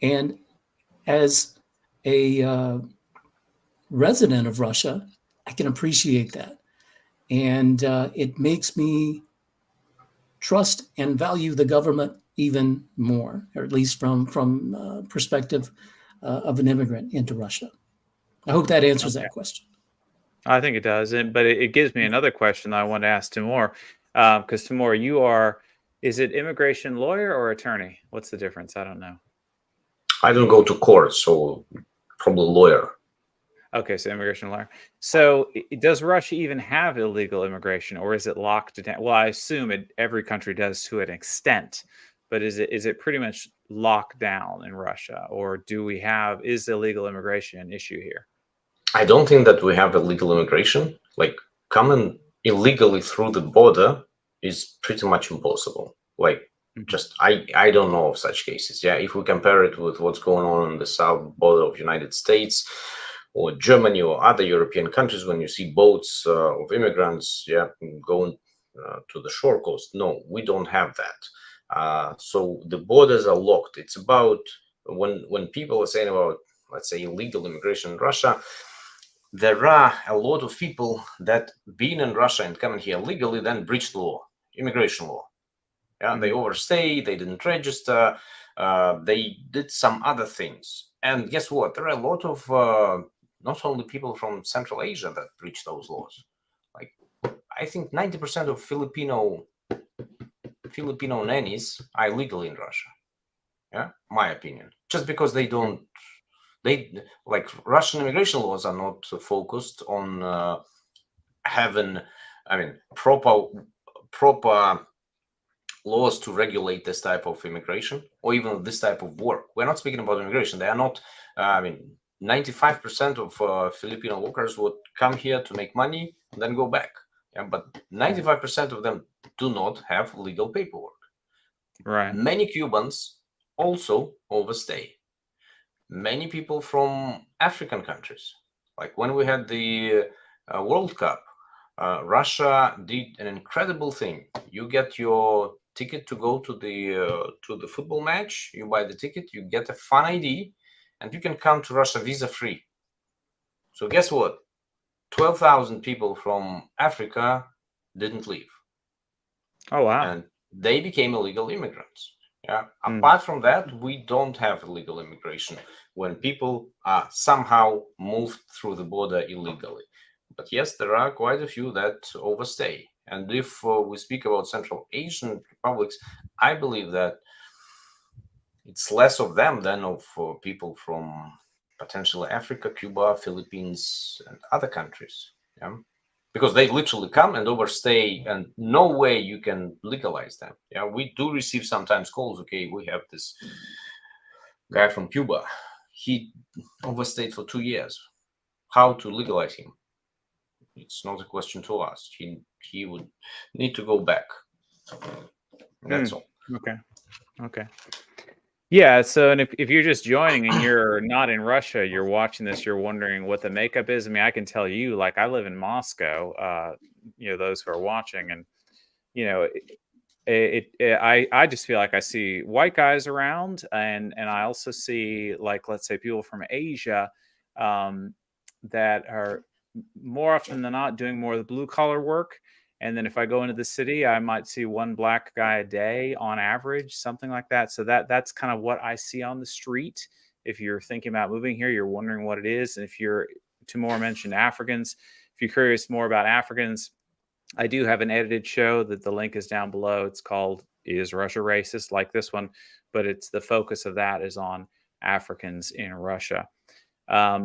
Speaker 3: And as a resident of Russia, I can appreciate that. And it makes me trust and value the government even more, or at least from perspective of an immigrant into Russia. I hope that answers that question.
Speaker 1: I think it does, but it gives me another question that I want to ask Timur, because Timur, is it immigration lawyer or attorney? What's the difference? I don't know.
Speaker 2: I don't go to court, so probably lawyer.
Speaker 1: Okay, so immigration lawyer. So does Russia even have illegal immigration, or is it locked down? Well, I assume every country does to an extent, but is it pretty much locked down in Russia, or is illegal immigration an issue here?
Speaker 2: I don't think that we have illegal immigration. Like, coming illegally through the border is pretty much impossible. Like, just I don't know of such cases. Yeah, if we compare it with what's going on the south border of United States or Germany or other European countries, when you see boats of immigrants, going to the shore coast, no, we don't have that. So the borders are locked. It's about when people are saying about, let's say, illegal immigration in Russia, there are a lot of people that being in Russia and coming here legally then breach the law, immigration law. Yeah, they overstay, they didn't register, they did some other things. And guess what? There are a lot of not only people from Central Asia that breach those laws. Like, I think 90% of Filipino nannies are illegal in Russia. Yeah, my opinion. Just because they like Russian immigration laws are not focused on having, proper laws to regulate this type of immigration or even this type of work. We're not speaking about immigration. They are not. 95% of Filipino workers would come here to make money and then go back. Yeah, but 95% of them do not have legal paperwork.
Speaker 1: Right.
Speaker 2: Many Cubans also overstay. Many people from African countries, like when we had the World Cup, Russia did an incredible thing. You get your ticket to go to the football match. You buy the ticket, you get a fun ID, and you can come to Russia visa-free. So guess what? 12,000 people from Africa didn't leave.
Speaker 1: Oh, wow.
Speaker 2: And they became illegal immigrants. Yeah. Apart from that, we don't have illegal immigration when people are somehow moved through the border illegally. But yes, there are quite a few that overstay. And if we speak about Central Asian republics, I believe that it's less of them than of people from potentially Africa, Cuba, Philippines, and other countries. Yeah. Because they literally come and overstay, and no way you can legalize them. Yeah, we do receive sometimes calls. Okay, we have this guy from Cuba. He overstayed for 2 years. How to legalize him? It's not a question to us. He would need to go back. That's all.
Speaker 1: Okay. Yeah. So, and if you're just joining and you're not in Russia, you're watching this, you're wondering what the makeup is. I mean, I can tell you, like, I live in Moscow. Those who are watching, and I just feel like I see white guys around, and I also see, like, let's say people from Asia that are more often than not doing more of the blue collar work. And then if I go into the city, I might see one black guy a day on average, something like that. So that's kind of what I see on the street. If you're thinking about moving here, you're wondering what it is. And if you're, Timur mentioned Africans, if you're curious more about Africans, I do have an edited show that the link is down below. It's called Is Russia Racist? Like this one, but it's the focus of that is on Africans in Russia.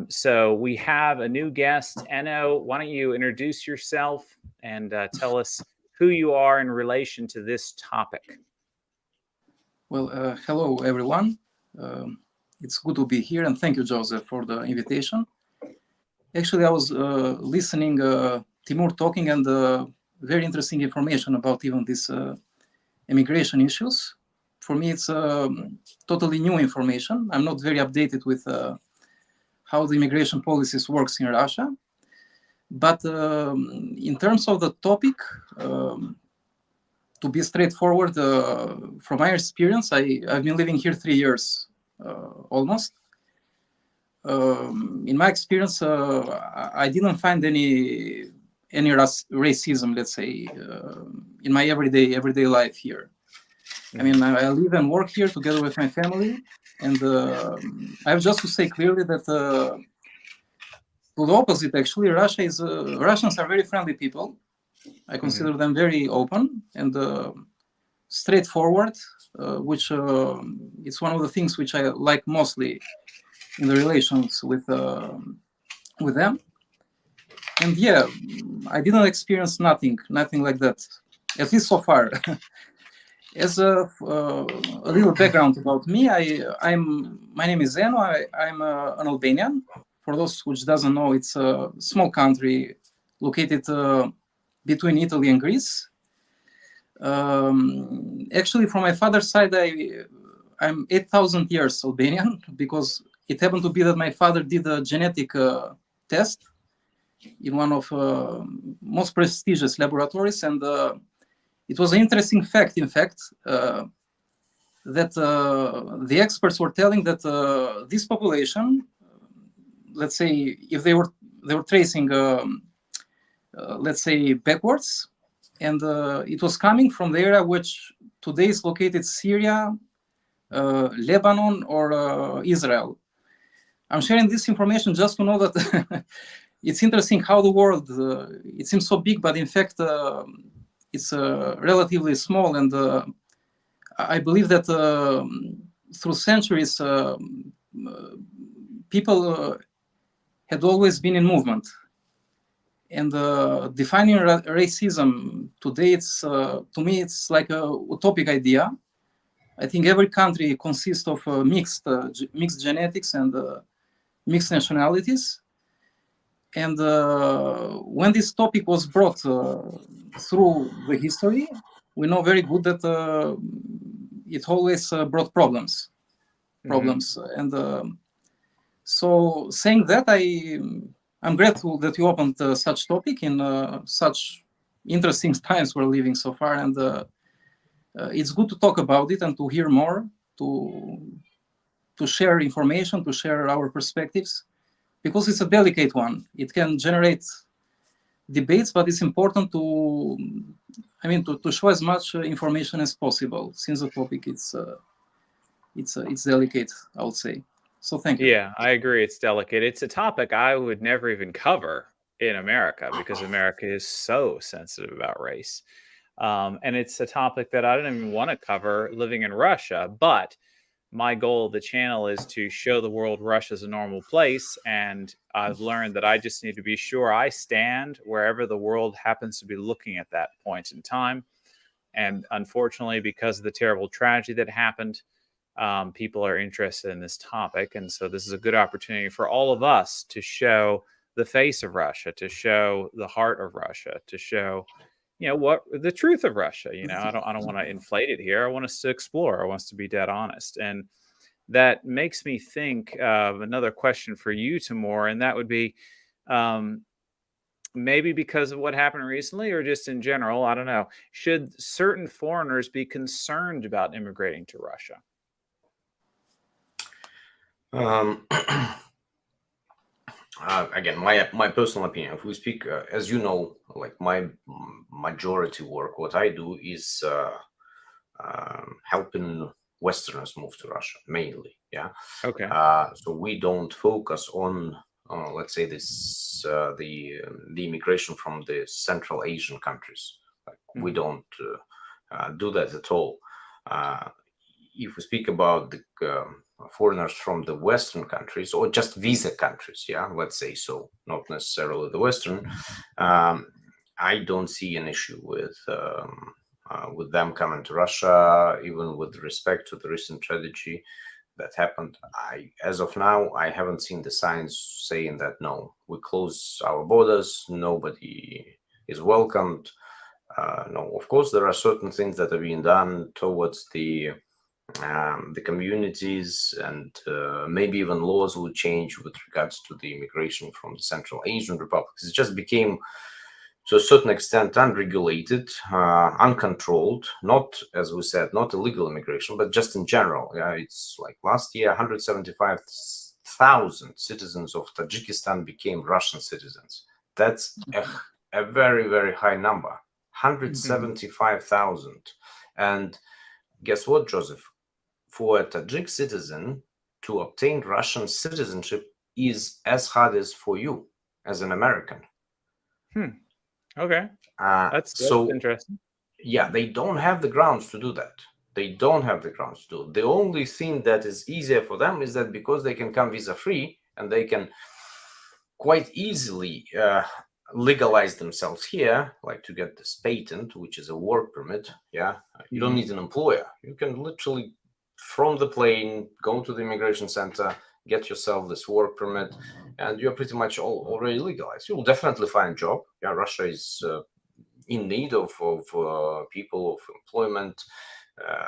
Speaker 1: So we have a new guest. Enno, why don't you introduce yourself and tell us who you are in relation to this topic?
Speaker 5: Well, hello, everyone. It's good to be here, and thank you, Joseph, for the invitation. Actually, I was listening Timur talking, and very interesting information about even these immigration issues. For me, it's totally new information. I'm not very updated with how the immigration policies works in Russia. But in terms of the topic, to be straightforward, from my experience, I've been living here 3 years almost. In my experience, I didn't find any racism, let's say, in my everyday life here. I mean, I live and work here together with my family, and I have just to say clearly that to the opposite, actually, Russians are very friendly people. I consider them very open and straightforward, which it's one of the things which I like mostly in the relations with them. And yeah, I didn't experience nothing like that, at least so far. As a little background about me, my name is Zeno. I'm an Albanian. For those which doesn't know, it's a small country located between Italy and Greece. Actually, from my father's side, I'm 8,000 years Albanian, because it happened to be that my father did a genetic test in one of most prestigious laboratories, and it was an interesting fact, in fact, that the experts were telling that this population, let's say, if they were tracing, let's say, backwards, and it was coming from the area which today is located Syria, Lebanon, or Israel. I'm sharing this information just to know that it's interesting how the world, it seems so big, but in fact, it's relatively small. And I believe that through centuries, people had always been in movement. And defining racism today, it's to me, it's like a utopic idea. I think every country consists of mixed genetics and mixed nationalities. And when this topic was brought through the history, we know very good that it always brought problems. And so saying that, I'm grateful that you opened such topic in such interesting times we're living so far. And it's good to talk about it and to hear more, to share information, to share our perspectives, because it's a delicate one. It can generate debates, but it's important to show as much information as possible, since the topic it's delicate, I would say. So thank you.
Speaker 1: Yeah, I agree. It's delicate. It's a topic I would never even cover in America because America is so sensitive about race. And it's a topic that I don't even want to cover living in Russia. But my goal of the channel is to show the world Russia's a normal place. And I've learned that I just need to be sure I stand wherever the world happens to be looking at that point in time. And unfortunately, because of the terrible tragedy that happened, people are interested in this topic. And so this is a good opportunity for all of us to show the face of Russia, to show the heart of Russia, to show, what the truth of Russia. I don't want to inflate it here. I want us to explore. I want us to be dead honest. And that makes me think of another question for you, Timur, and that would be maybe because of what happened recently or just in general, I don't know, should certain foreigners be concerned about immigrating to Russia?
Speaker 2: Again, my personal opinion, if we speak, as you know, like my majority work, what I do is helping Westerners move to Russia, mainly. Yeah.
Speaker 1: Okay.
Speaker 2: So we don't focus on, let's say, this the immigration from the Central Asian countries. Like, we don't do that at all. If we speak about the foreigners from the Western countries or just visa countries, yeah, let's say so, not necessarily the Western, I don't see an issue with them coming to Russia, even with respect to the recent tragedy that happened. As of now, I haven't seen the signs saying that, no, we close our borders, nobody is welcomed. No, of course, there are certain things that are being done towards the communities, and maybe even laws will change with regards to the immigration from the Central Asian republics. It just became, to a certain extent, unregulated, uncontrolled, not, as we said, not illegal immigration, but just in general. Yeah, it's like last year, 175,000 citizens of Tajikistan became Russian citizens. That's a very, very high number, 175,000. And guess what, Joseph? For a Tajik citizen to obtain Russian citizenship is as hard as for you as an American.
Speaker 1: Okay. That's
Speaker 2: so
Speaker 1: interesting.
Speaker 2: Yeah, they don't have the grounds to do that. They don't have the grounds to do it. The only thing that is easier for them is that because they can come visa free and they can quite easily legalize themselves here, like to get this patent, which is a work permit. Yeah, you don't need an employer. You can literally, from the plane, go to the immigration center, get yourself this work permit, and you're pretty much already legalized. You'll definitely find a job. Yeah, Russia is in need of people, of employment.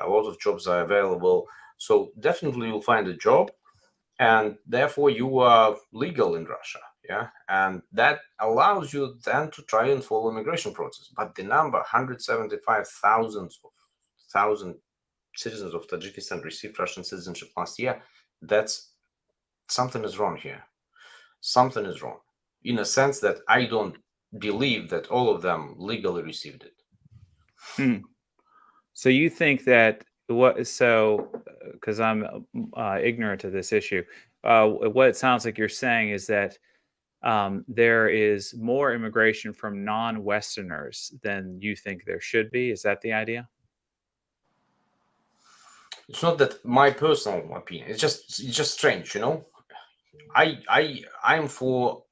Speaker 2: A lot of jobs are available. So definitely you'll find a job, and therefore you are legal in Russia. Yeah, and that allows you then to try and follow immigration process. But the number 175,000 citizens of Tajikistan received Russian citizenship last year, that's something is wrong here. Something is wrong, in a sense that I don't believe that all of them legally received it.
Speaker 1: So you think that because I'm ignorant of this issue, what it sounds like you're saying is that there is more immigration from non-Westerners than you think there should be. Is that the idea?
Speaker 2: It's not that my personal opinion. It's just strange, you know. I'm for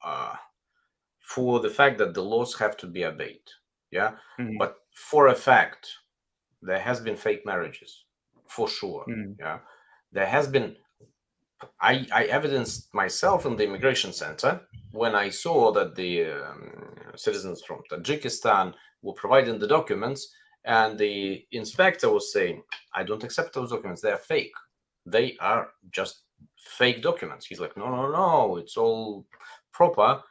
Speaker 2: the fact that the laws have to be obeyed. Yeah,
Speaker 1: Mhm.
Speaker 2: but for a fact, there has been fake marriages, for sure.
Speaker 1: Mhm.
Speaker 2: Yeah, there has been. I evidenced myself in the immigration center when I saw that the citizens from Tajikistan were providing the documents, and the inspector was saying, "I don't accept those documents. They are fake. They are just fake documents." He's like, "No, no, no. It's all proper.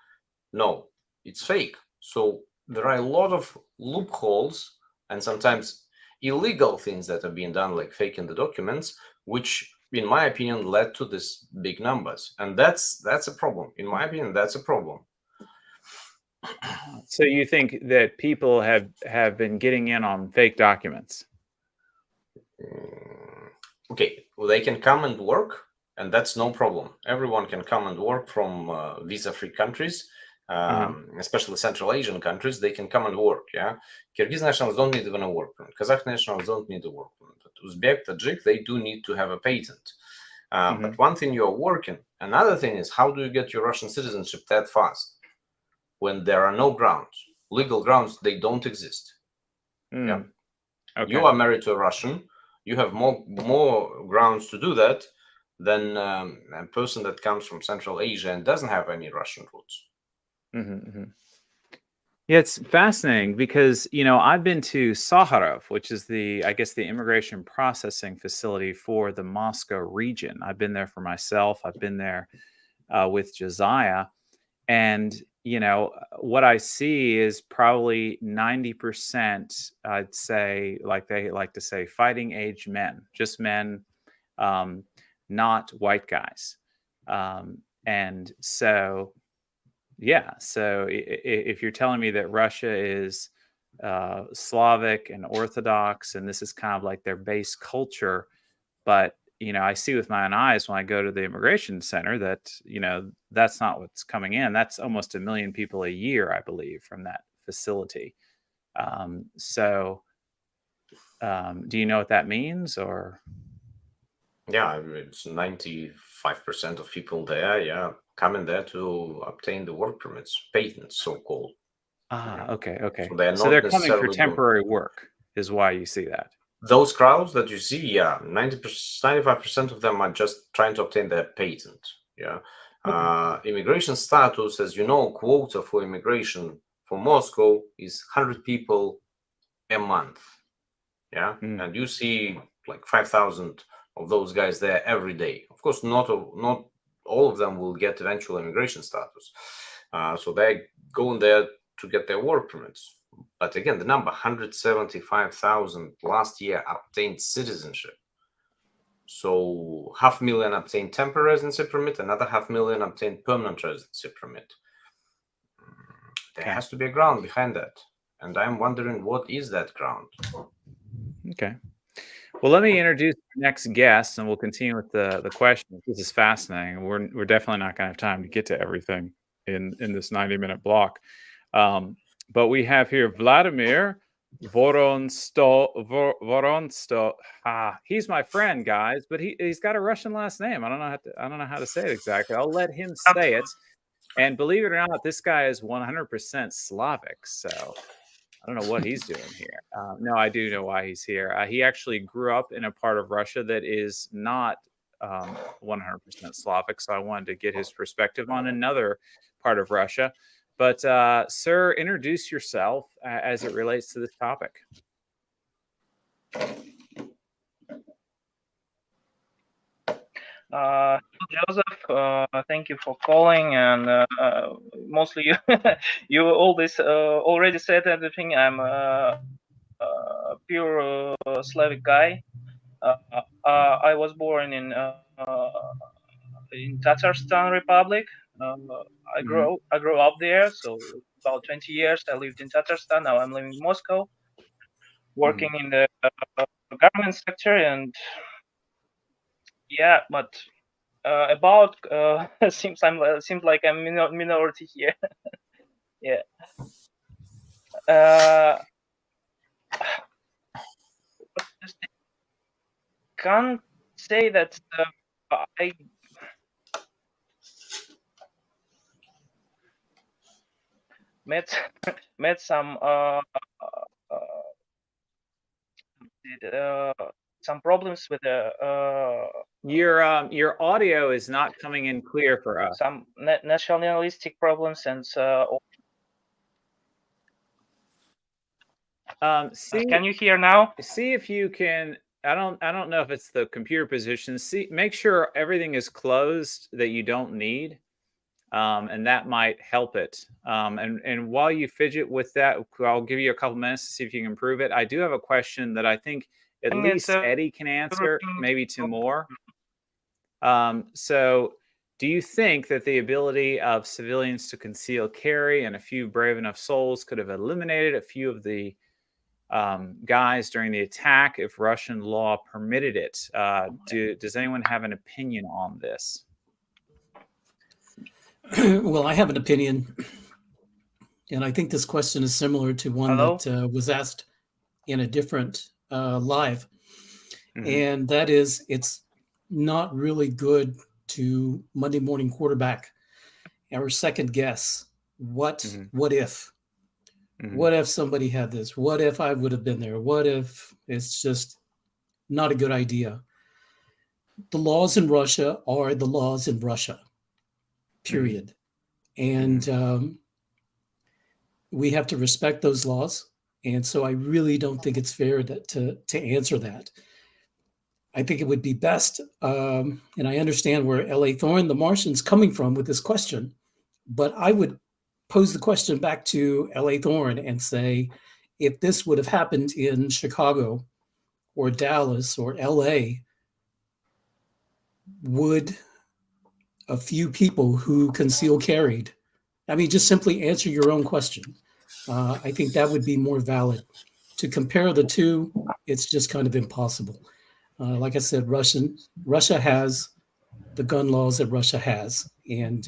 Speaker 2: No, it's fake." So there are a lot of loopholes and sometimes illegal things that are being done, like faking the documents, which, in my opinion, led to this big numbers, and that's a problem. In my opinion, that's a problem.
Speaker 1: So you think that people have been getting in on fake documents?
Speaker 2: Okay, well, they can come and work, and that's no problem. Everyone can come and work from visa-free countries, especially Central Asian countries. They can come and work. Yeah, Kyrgyz nationals don't need even a work permit. Kazakh nationals don't need a work permit. But Uzbek, Tajik, they do need to have a patent. But one thing, you're working. Another thing is, how do you get your Russian citizenship that fast when there are no grounds, legal grounds? They don't exist. Yeah,
Speaker 1: Okay.
Speaker 2: you are married to a Russian. You have more grounds to do that than a person that comes from Central Asia and doesn't have any Russian roots.
Speaker 1: Yeah, it's fascinating because, I've been to Sakharov, which is the immigration processing facility for the Moscow region. I've been there for myself. I've been there with Josiah. And, what I see is probably 90%, I'd say, like they like to say, fighting age men, just men, not white guys. And so, yeah. So if you're telling me that Russia is Slavic and Orthodox, and this is kind of like their base culture, but I see with my own eyes when I go to the immigration center that that's not what's coming in. That's almost 1 million people a year, I believe, from that facility. Do you know what that means, or?
Speaker 2: Yeah, it's 95% of people there. Yeah, coming there to obtain the work permits, patents, so-called.
Speaker 1: Okay.
Speaker 2: So they are
Speaker 1: So
Speaker 2: not
Speaker 1: they're coming for
Speaker 2: necessarily
Speaker 1: temporary work, is why you see that.
Speaker 2: Those crowds that you see, yeah, 95% of them are just trying to obtain their patent. Yeah. Immigration status, as you know, quota for immigration for Moscow is 100 people a month. Yeah. And you see like 5,000 of those guys there every day. Of course, not all of them will get eventual immigration status. So they're going there to get their work permits. But again, the number 175,000 last year obtained citizenship. So 500,000 obtained temporary residency permit, another 500,000 obtained permanent residency permit. There has to be a ground behind that. And I'm wondering, what is that ground?
Speaker 1: Okay. Well, let me introduce the next guest, and we'll continue with the questions. This is fascinating. We're definitely not going to have time to get to everything in this 90-minute block. But we have here Vladimir Voronsto. He's my friend, guys, but he's got a Russian last name. I don't know how to say it exactly. I'll let him say it. And believe it or not, this guy is 100% Slavic. So I don't know what he's doing here. No, I do know why he's here. He actually grew up in a part of Russia that is not 100% Slavic. So I wanted to get his perspective on another part of Russia. But, sir, introduce yourself as it relates to this topic.
Speaker 6: Joseph, thank you for calling, and mostly you already said everything. I'm a pure Slavic guy. I was born in Tatarstan Republic. I grew up there, so about 20 years I lived in Tatarstan. Now I'm living in Moscow. working in the government sector, and yeah, but about seems like I'm minority here. Yeah. Can't say that I met some problems with
Speaker 1: Your audio is not coming in clear for us.
Speaker 6: some nationalistic problems, and can you hear now?
Speaker 1: See if you can. I don't know if it's the computer position. Make sure everything is closed that you don't need, and that might help it. And while you fidget with that, I'll give you a couple minutes to see if you can improve it. I do have a question that I think at least Eddie can answer, maybe Timur. So, do you think that the ability of civilians to conceal carry and a few brave enough souls could have eliminated a few of the guys during the attack if Russian law permitted it? Does anyone have an opinion on this?
Speaker 3: Well, I have an opinion, and I think this question is similar to one that was asked in a different live, and that is, it's not really good to Monday morning quarterback or second guess what if. What if somebody had this? What if I would have been there? What if? It's just not a good idea. The laws in Russia are the laws in Russia, period. And we have to respect those laws. And so I really don't think it's fair to answer that. I think it would be best, and I understand where L.A. Thorne, the Martian's coming from with this question, but I would pose the question back to L.A. Thorne and say, if this would have happened in Chicago or Dallas or L.A., would a few people who conceal carried, I mean, just simply answer your own question. I think that would be more valid. To compare the two, it's just kind of impossible. Like I said, Russia has the gun laws that Russia has, and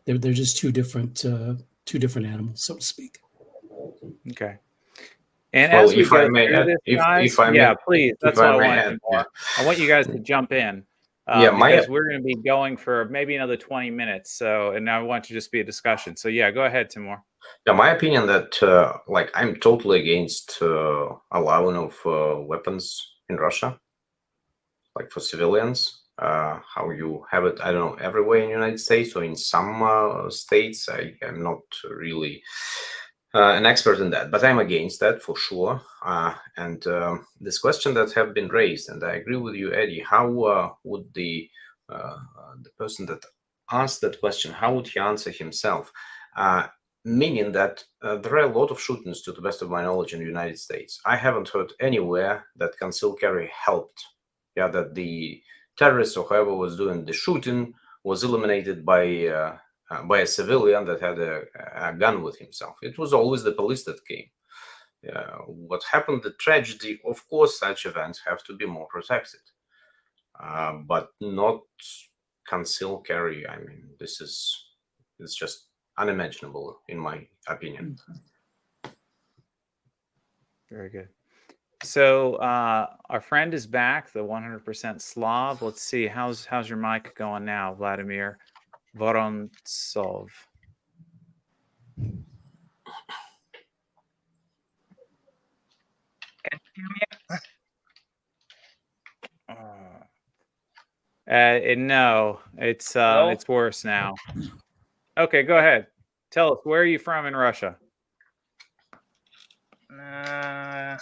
Speaker 3: they're just two different animals, so to speak.
Speaker 1: Okay. And
Speaker 2: well,
Speaker 1: as we go through this, guys, please. That's what I wanted. I want you guys to jump in. Because we're going to be going for maybe another 20 minutes. So, and I want to just be a discussion. So, yeah, go ahead, Timur.
Speaker 2: Yeah, my opinion that like I'm totally against allowing of weapons in Russia, like for civilians. How you have it, I don't know, everywhere in the United States or in some states. I'm not really an expert in that, but I'm against that for sure. And this question that have been raised, and I agree with you, Eddie, how would the person that asked that question, how would he answer himself? Meaning that there are a lot of shootings, to the best of my knowledge, in the United States. I haven't heard anywhere that concealed carry helped. Yeah, that the terrorist or whoever was doing the shooting was eliminated by a civilian that had a gun with himself. It was always the police that came. What happened, the tragedy, of course, such events have to be more protected, but not concealed carry. I mean, it's just unimaginable, in my opinion.
Speaker 1: Very good. So our friend is back, the 100% Slav. Let's see, how's your mic going now, Vladimir Vorontsov?
Speaker 6: Can you
Speaker 1: hear me? No, it's worse now. Okay, go ahead. Tell us, where are you from in Russia?
Speaker 6: I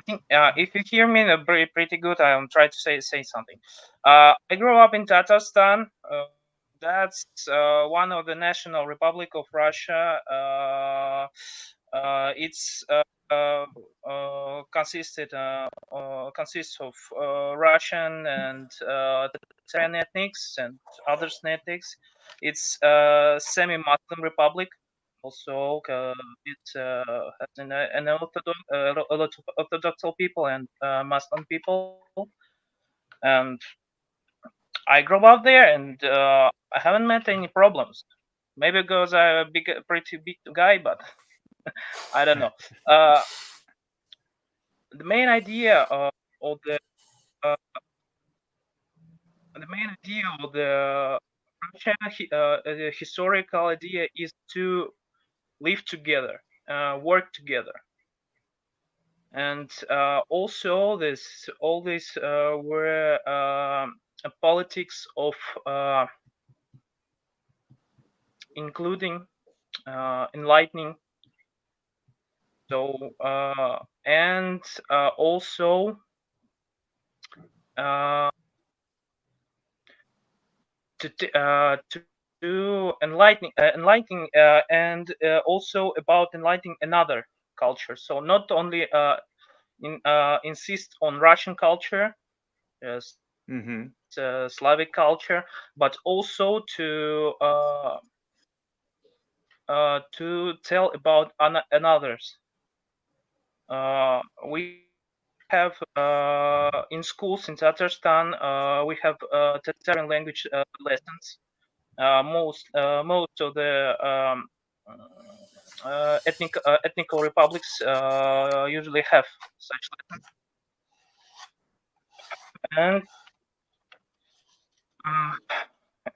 Speaker 6: think if you hear me pretty good, I'll try to say something. I grew up in Tatarstan. That's one of the national republic of Russia. It's consists of Russian and Tatarian ethnics and other ethnics. It's a semi-Muslim republic. also it has an orthodox, a lot of Orthodox people and Muslim people, and I grew up there, and I haven't met any problems. Maybe because I'm a pretty big guy, but I don't know. The main idea of the uh, the main idea of the the historical idea is to live together, work together, and also all this were a politics of including enlightening. So and also to enlightening and also about enlightening another culture. So not only insist on Russian culture,
Speaker 1: Mm-hmm.
Speaker 6: Slavic culture, but also to tell about another's. We have in schools in Tatarstan we have Tatarian language lessons. Most of the ethnical republics usually have such lessons,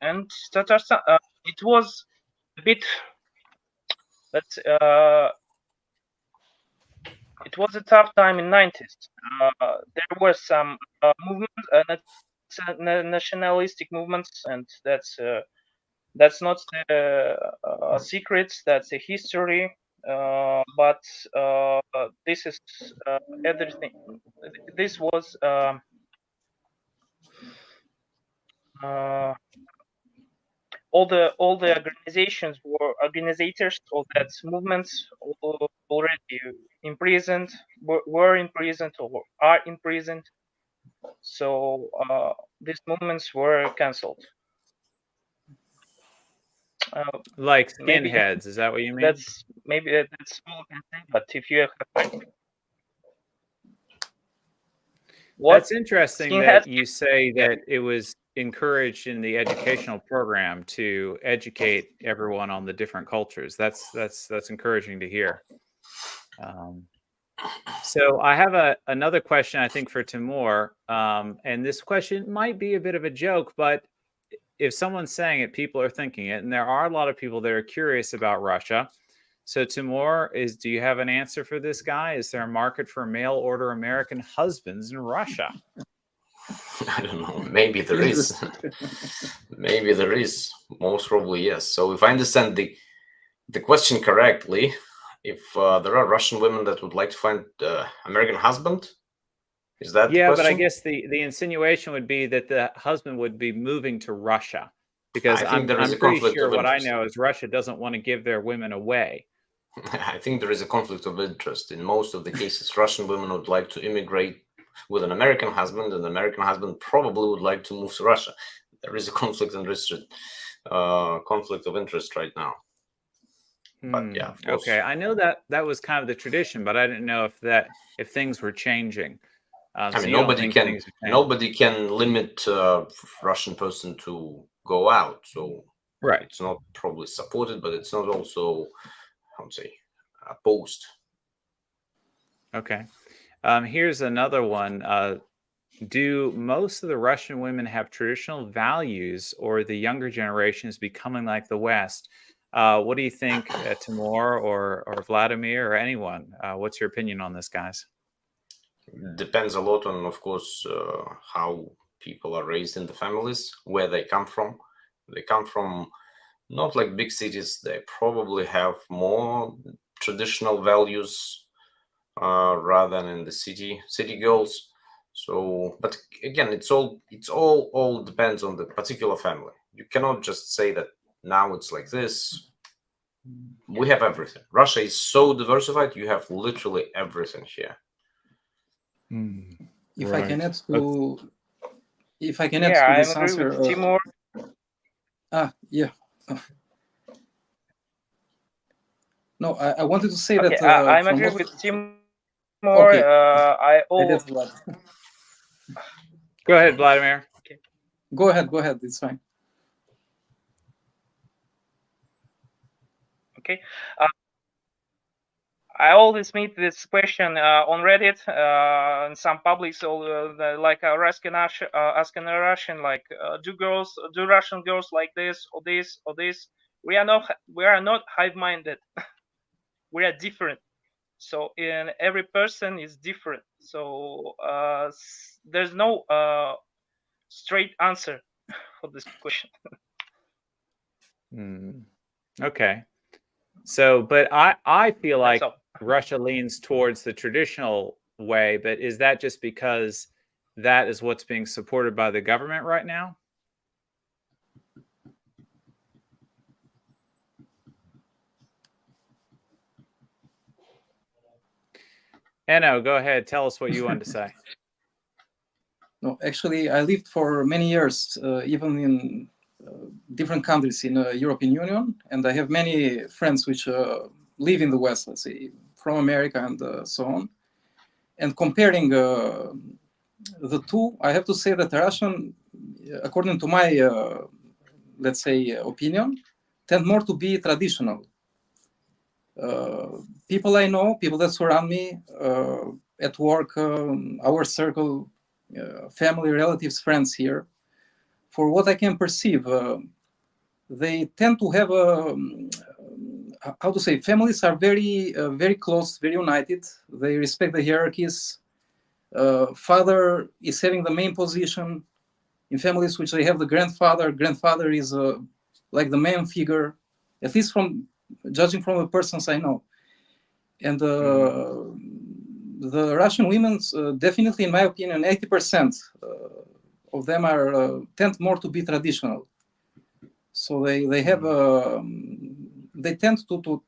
Speaker 6: and Tatarstan it was a bit, but it was a tough time in 90s. There were some movements, nationalistic movements, and that's not a secret. That's a history. But this is everything. This was all the organizations were organizers of that movements already imprisoned, were imprisoned or are imprisoned. So these movements were cancelled.
Speaker 1: Like
Speaker 6: Maybe
Speaker 1: skinheads, is that what you mean?
Speaker 6: that's all I can say. But if you have what
Speaker 1: That's interesting
Speaker 6: skinheads,
Speaker 1: that you say that it was encouraged in the educational program to educate everyone on the different cultures. That's encouraging to hear. So I have another question, I think, for Timur, and this question might be a bit of a joke, but if someone's saying it, people are thinking it, and there are a lot of people that are curious about Russia. So Timur, do you have an answer for this guy? Is there a market for mail order American husbands in Russia?
Speaker 2: I don't know. Maybe there is. Maybe there is. Most probably yes. So if I understand the question correctly, if there are Russian women that would like to find American husband, is that the question?
Speaker 1: But I guess the insinuation would be that the husband would be moving to Russia, because I'm pretty sure what I know is Russia doesn't want to give their women away.
Speaker 2: I think there is a conflict of interest. In most of the cases, Russian women would like to immigrate with an American husband, and the American husband probably would like to move to Russia. There is a conflict of interest right now. But yeah, of course.
Speaker 1: Okay, I know that was kind of the tradition, but I didn't know if things were changing.
Speaker 2: I mean, nobody can limit Russian person to go out. So
Speaker 1: right,
Speaker 2: it's not probably supported, but it's not also, I would say, opposed.
Speaker 1: Okay. Here's another one. Do most of the Russian women have traditional values, or the younger generation is becoming like the West? What do you think, Timur or Vladimir or anyone? What's your opinion on this, guys?
Speaker 2: Depends a lot on, of course, how people are raised in the families, where they come from. They come from not like big cities. They probably have more traditional values rather than in the city girls. So, but again, it's all depends on the particular family. You cannot just say that now it's like this. We have everything. Russia is so diversified. You have literally everything here.
Speaker 5: If I can add to this answer,
Speaker 6: with Timur.
Speaker 5: Yeah. No, I wanted to say
Speaker 6: Okay,
Speaker 5: that
Speaker 6: I'm
Speaker 5: from
Speaker 6: agree
Speaker 5: what.
Speaker 6: with Timur.
Speaker 5: Okay,
Speaker 6: I
Speaker 5: I
Speaker 6: all
Speaker 5: let Vlad.
Speaker 1: Go ahead, Vladimir.
Speaker 5: Go ahead. It's fine.
Speaker 6: okay. I always meet this question on Reddit and some publics, like asking a Russian, like, do Russian girls like this or this or this? We are not hive-minded. We are different. So in every person is different. So there's no straight answer for this question.
Speaker 1: Okay. So, but I feel
Speaker 6: That's
Speaker 1: like
Speaker 6: all.
Speaker 1: Russia leans towards the traditional way, but is that just because that is what's being supported by the government right now? Enno, go ahead. Tell us what you wanted to say.
Speaker 5: No, actually, I lived for many years, even in different countries in the European Union, and I have many friends which live in the West, let's say, from America and so on. And comparing the two, I have to say that Russian, according to my, let's say, opinion, tend more to be traditional. People I know, people that surround me at work, our circle, family, relatives, friends here, for what I can perceive, they tend to have how to say, families are very, very close, very united. They respect the hierarchies. Father is having the main position in families which they have the grandfather. Grandfather is like the main figure, at least from judging from the persons I know. And the Russian women, definitely, in my opinion, 80% of them are tend more to be traditional. So they have they tend to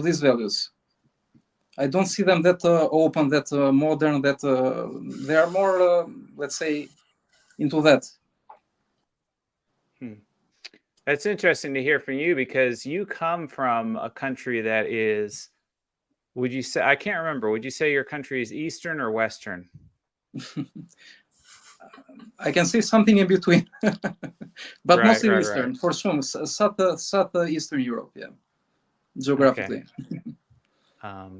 Speaker 5: these values. I don't see them that open, that modern, that they are more, let's say, into that.
Speaker 1: That's interesting to hear from you because you come from a country that is, would you say, I can't remember, would you say your country is Eastern or Western?
Speaker 5: I can say something in between, but mostly Eastern, for sure. South Eastern Europe, yeah, geographically.
Speaker 1: Okay.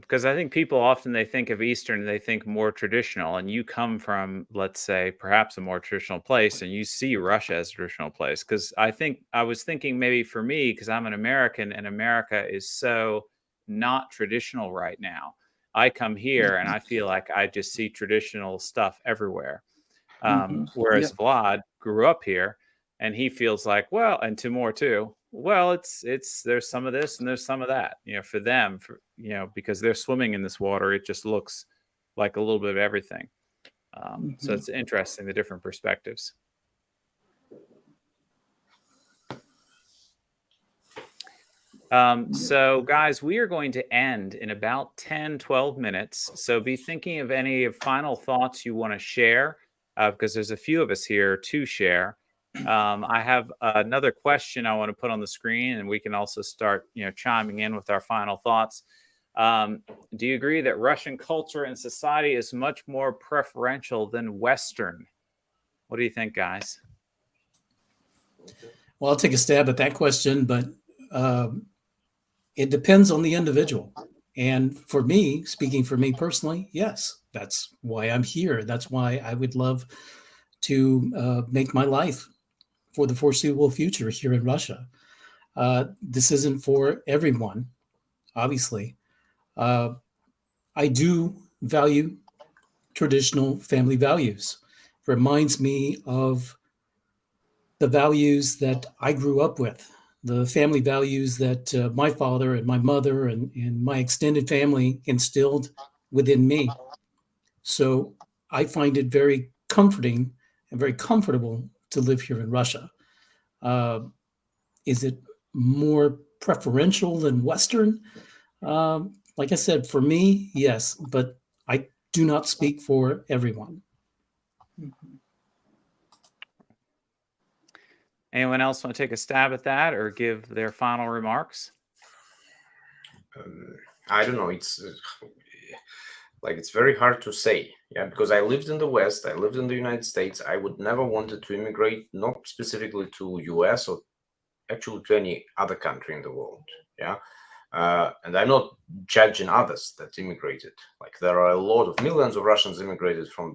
Speaker 1: Because I think people often, they think of Eastern, they think more traditional, and you come from, let's say, perhaps a more traditional place, and you see Russia as a traditional place. Because I was thinking maybe for me, because I'm an American, and America is so not traditional right now. I come here and I feel like I just see traditional stuff everywhere. Whereas Vlad grew up here, and he feels like, well, and Timur too. Well, it's there's some of this and there's some of that. For them, because they're swimming in this water, it just looks like a little bit of everything. So it's interesting, the different perspectives. So guys, we are going to end in about 10-12 minutes. So be thinking of any final thoughts you want to share, because there's a few of us here to share. I have another question I want to put on the screen, and we can also start, chiming in with our final thoughts. Do you agree that Russian culture and society is much more preferential than Western? What do you think, guys?
Speaker 3: Well, I'll take a stab at that question, but it depends on the individual. And for me, speaking for me personally, yes, that's why I'm here. That's why I would love to make my life for the foreseeable future here in Russia. This isn't for everyone, obviously. I do value traditional family values. Reminds me of the values that I grew up with, the family values that my father and my mother and my extended family instilled within me. So I find it very comforting and very comfortable to live here in Russia. Is it more preferential than Western? Like I said, for me, yes, but I do not speak for everyone.
Speaker 1: Anyone else want to take a stab at that or give their final remarks?
Speaker 2: I don't know. It's like it's very hard to say, yeah, because I lived in the West, I lived in the United States. I would never wanted to immigrate, not specifically to US or actually to any other country in the world, yeah. And I'm not judging others that immigrated. Like there are a lot of millions of Russians immigrated from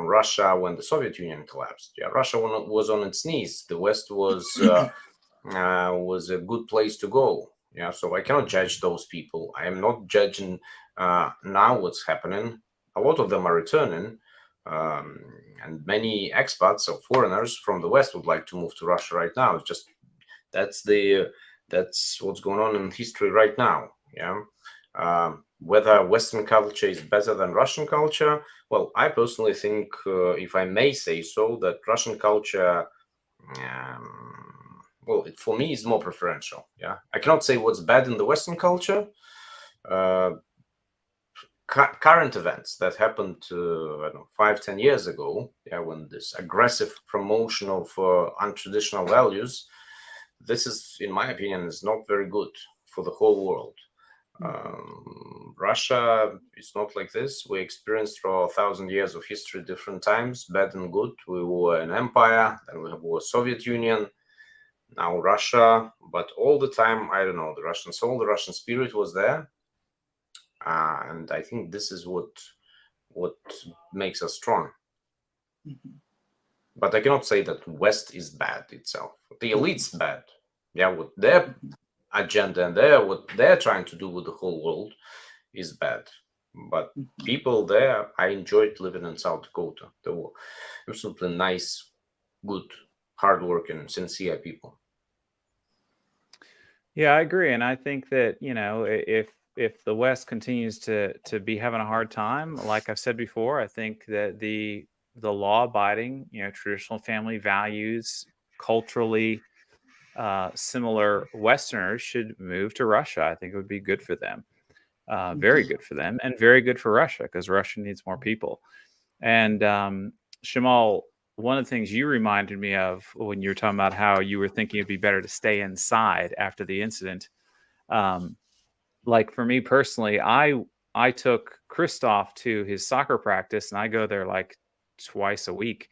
Speaker 2: Russia when the Soviet Union collapsed. Yeah, Russia was on its knees. The West was a good place to go. Yeah, so I cannot judge those people. I am not judging now what's happening. A lot of them are returning, and many expats or foreigners from the West would like to move to Russia right now. It's just that's what's going on in history right now. Yeah. Whether Western culture is better than Russian culture, well, I personally think, if I may say so, that Russian culture, well, for me, is more preferential. Yeah, I cannot say what's bad in the Western culture. Current events that happened, I don't know, 5-10 years ago, yeah, when this aggressive promotion of untraditional values, this is, in my opinion, is not very good for the whole world. Russia is not like this. We experienced for 1,000 years of history different times, bad and good. We were an empire, then we were Soviet Union, now Russia. But all the time, I don't know, the Russian soul, the Russian spirit was there, and I think this is what makes us strong. But I cannot say that West is bad itself. The elite's bad. Yeah, with their agenda and what they're trying to do with the whole world is bad. But people there, I enjoyed living in South Dakota. They were absolutely nice, good, hardworking, sincere people.
Speaker 1: Yeah, I agree, and I think that if the West continues to be having a hard time, like I've said before, I think that the law-abiding, traditional family values, culturally similar Westerners should move to Russia. I think it would be good for them, very good for them, and very good for Russia, because Russia needs more people. And Shamal, one of the things you reminded me of when you were talking about how you were thinking it'd be better to stay inside after the incident. Like for me personally, I took Christoph to his soccer practice, and I go there like twice a week.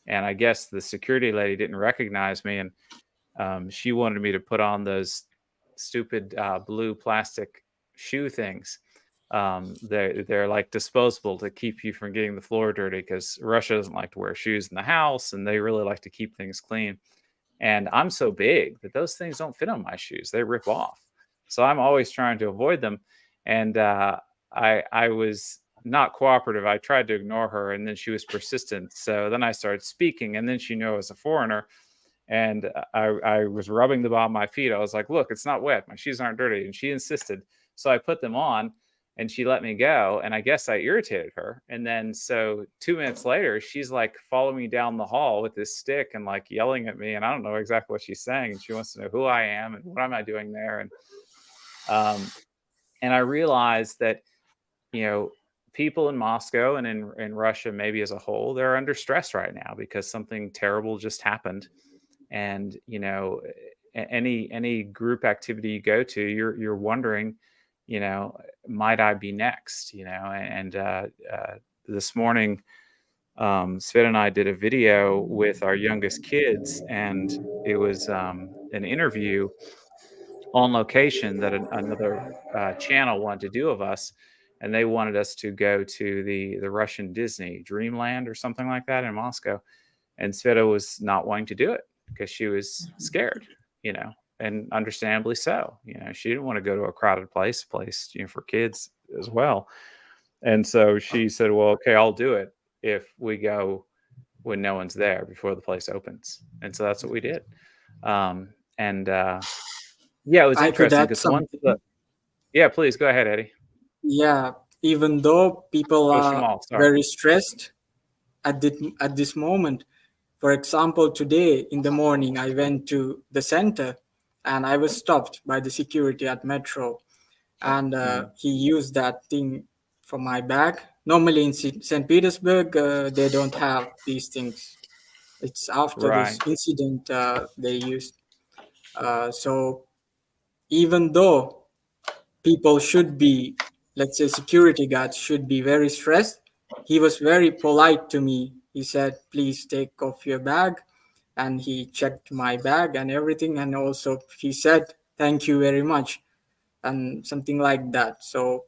Speaker 1: And I guess the security lady didn't recognize me, and she wanted me to put on those stupid blue plastic shoe things. They're like disposable to keep you from getting the floor dirty, because Russia doesn't like to wear shoes in the house, and they really like to keep things clean. And I'm so big that those things don't fit on my shoes; they rip off. So I'm always trying to avoid them. And I was not cooperative. I tried to ignore her, and then she was persistent. So then I started speaking, and then she knew I was a foreigner. And I was rubbing the bottom of my feet. I was like, look, it's not wet. My shoes aren't dirty. And she insisted. So I put them on, and she let me go. And I guess I irritated her. And then so 2 minutes later, she's like following me down the hall with this stick and like yelling at me. And I don't know exactly what she's saying. And she wants to know who I am and what am I doing there. And I realized that, people in Moscow and in Russia, maybe as a whole, they're under stress right now because something terrible just happened. And, any group activity you go to, you're wondering, might I be next? This morning, Svet and I did a video with our youngest kids, and it was an interview on location that another channel wanted to do of us, and they wanted us to go to the Russian Disney Dreamland or something like that in Moscow. And Sveta was not wanting to do it because she was scared, and understandably so. She didn't want to go to a crowded place, for kids as well. And so she said, well, okay, I'll do it if we go when no one's there before the place opens. And so that's what we did. Yeah, it was interesting because yeah, please go ahead, Eddie.
Speaker 4: Yeah, even though people are
Speaker 1: Shamal,
Speaker 4: very stressed at this moment. For example, today in the morning, I went to the center and I was stopped by the security at Metro, and he used that thing for my bag. Normally in St. Petersburg, they don't have these things. It's after this incident they used. So even though people should be, let's say, security guards should be very stressed. He was very polite to me. He said, please take off your bag. And he checked my bag and everything. And also he said, thank you very much. And something like that. So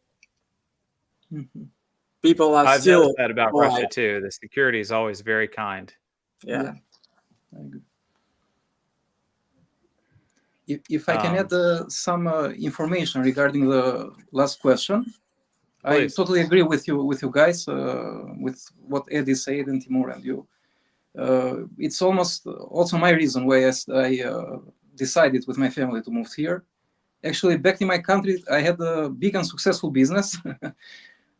Speaker 4: people are
Speaker 1: I've
Speaker 4: still
Speaker 1: noticed that about
Speaker 4: polite.
Speaker 1: Russia too. The security is always very kind.
Speaker 4: Yeah.
Speaker 5: I agree. If I can add some information regarding the last question,
Speaker 1: Please.
Speaker 5: I totally agree with you guys, with what Eddie said and Timur and you. It's almost also my reason why I decided with my family to move here. Actually, back in my country, I had a big and successful business,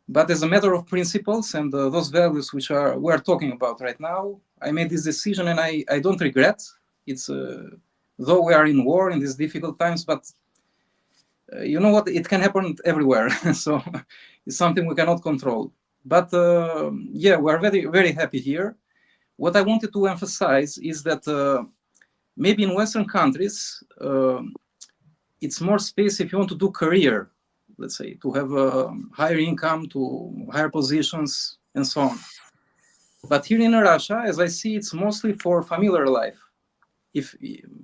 Speaker 5: but as a matter of principles and those values which we're talking about right now, I made this decision and I don't regret. It's though we are in war in these difficult times, but you know what? It can happen everywhere. So it's something we cannot control. But yeah, we're very, very happy here. What I wanted to emphasize is that maybe in Western countries, it's more space if you want to do career, let's say, to have a higher income, to higher positions, and so on. But here in Russia, as I see, it's mostly for familiar life. If,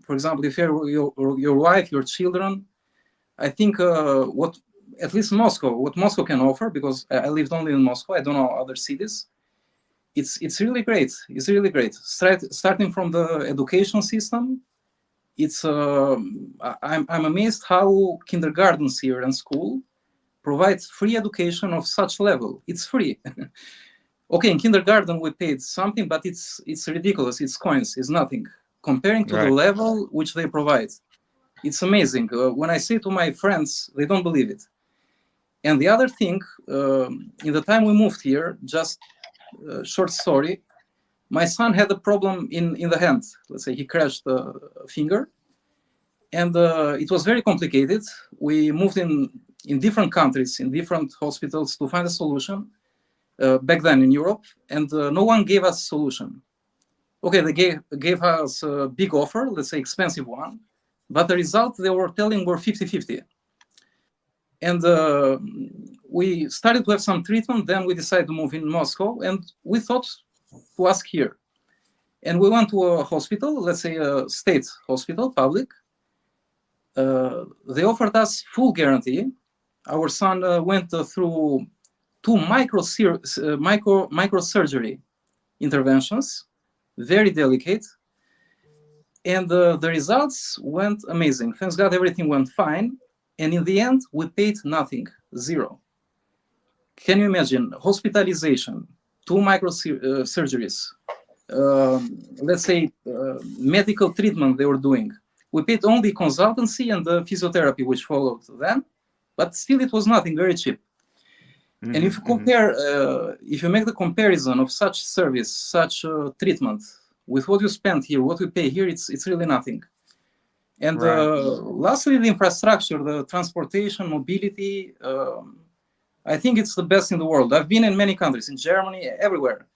Speaker 5: for example, if you're your wife, your children, I think what at least what Moscow can offer, because I lived only in Moscow, I don't know other cities. It's really great. It's really great. Starting from the education system, it's I'm amazed how kindergartens here and school provides free education of such level. It's free. Okay, in kindergarten we paid something, but it's ridiculous. It's coins. It's nothing comparing to the level which they provide. It's amazing. When I say to my friends, they don't believe it. And the other thing, in the time we moved here, just short story, my son had a problem in the hand. Let's say he crashed a finger, and it was very complicated. We moved in different countries, in different hospitals to find a solution back then in Europe, and no one gave us a solution. Okay, they gave us a big offer, let's say expensive one, but the result they were telling were 50-50. And we started to have some treatment. Then we decided to move in Moscow, and we thought to ask here. And we went to a hospital, let's say a state hospital, public. They offered us full guarantee. Our son went through 2 microsurgery interventions, very delicate. And the results went amazing. Thanks God, everything went fine. And in the end, we paid nothing, 0. Can you imagine hospitalization, 2 microsurgeries, let's say medical treatment they were doing? We paid only consultancy and the physiotherapy which followed then, but still it was nothing, very cheap. And if you compare, if you make the comparison of such service, such treatment with what you spend here, what we pay here, it's really nothing. And lastly, the infrastructure, the transportation, mobility, I think it's the best in the world. I've been in many countries, in Germany, everywhere.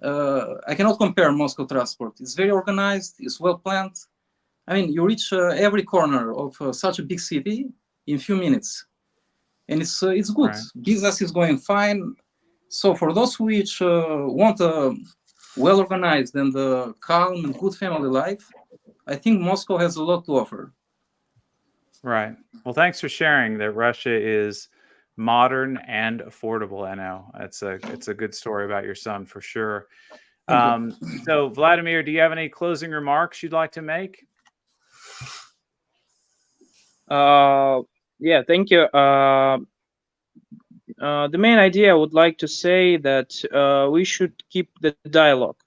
Speaker 5: I cannot compare Moscow transport. It's very organized, it's well planned. I mean, you reach every corner of such a big city in a few minutes. And it's good. Right. Business is going fine. So for those which want a well-organized and calm and good family life, I think Moscow has a lot to offer.
Speaker 1: Right. Well, thanks for sharing that Russia is modern and affordable. I know it's a good story about your son for sure. So Vladimir, do you have any closing remarks you'd like to make?
Speaker 6: Yeah, thank you. The main idea I would like to say that we should keep the dialogue,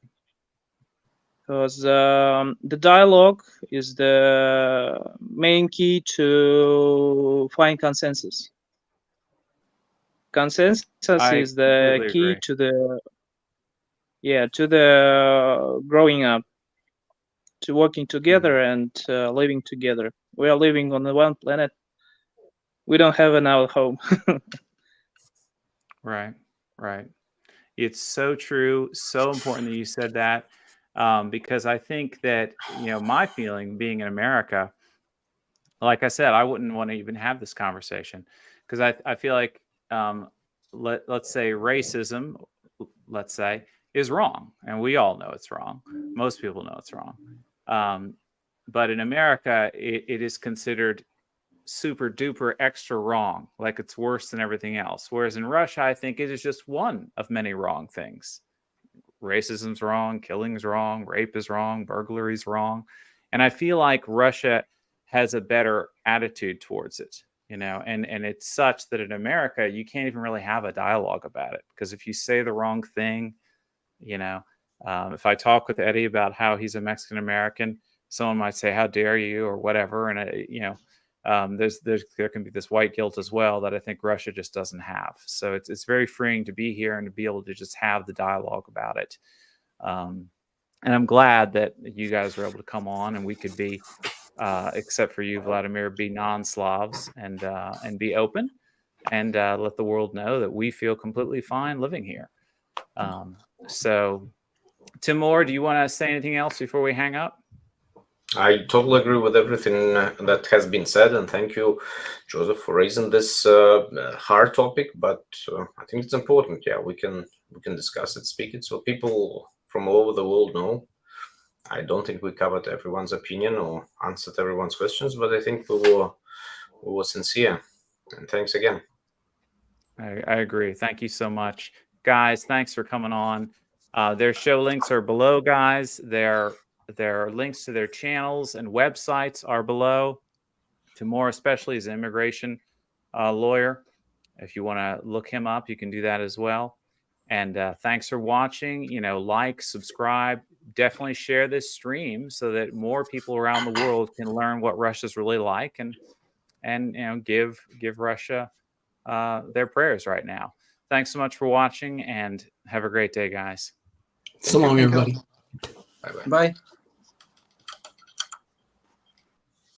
Speaker 6: because the dialogue is the main key to find consensus. Consensus is the key to the growing up, to working together and living together. We are living on the one planet. We don't have another home.
Speaker 1: Right. It's so true, so important that you said that, because I think that, my feeling being in America, like I said, I wouldn't want to even have this conversation because I feel like let's say racism, let's say, is wrong, and we all know it's wrong. Most people know it's wrong. But in America, it is considered super duper extra wrong, like it's worse than everything else. Whereas in Russia, I think it is just one of many wrong things. Racism's wrong, killing's wrong, rape is wrong, burglary's wrong. And I feel like Russia has a better attitude towards it, and it's such that in America, you can't even really have a dialogue about it. Because if you say the wrong thing, if I talk with Eddie about how he's a Mexican American, someone might say, "How dare you?" or whatever. And, there can be this white guilt as well that I think Russia just doesn't have. So it's very freeing to be here and to be able to just have the dialogue about it. And I'm glad that you guys were able to come on and we could be, except for you, Vladimir, be non-Slavs and be open and let the world know that we feel completely fine living here. So, Timur, do you want to say anything else before we hang up?
Speaker 2: I totally agree with everything that has been said, and thank you, Joseph, for raising this hard topic. But I think it's important. Yeah, we can discuss it, speak it, so people from all over the world know. I don't think we covered everyone's opinion or answered everyone's questions, but I think we were sincere. And thanks again.
Speaker 1: I agree. Thank you so much, guys. Thanks for coming on. Their show links are below, guys. Their links to their channels and websites are below. Timur, especially, is an immigration lawyer. If you want to look him up, you can do that as well. And thanks for watching. Like, subscribe, definitely share this stream so that more people around the world can learn what Russia's really like and give Russia their prayers right now. Thanks so much for watching and have a great day, guys.
Speaker 3: So long, everybody.
Speaker 2: Bye-bye.
Speaker 5: Bye.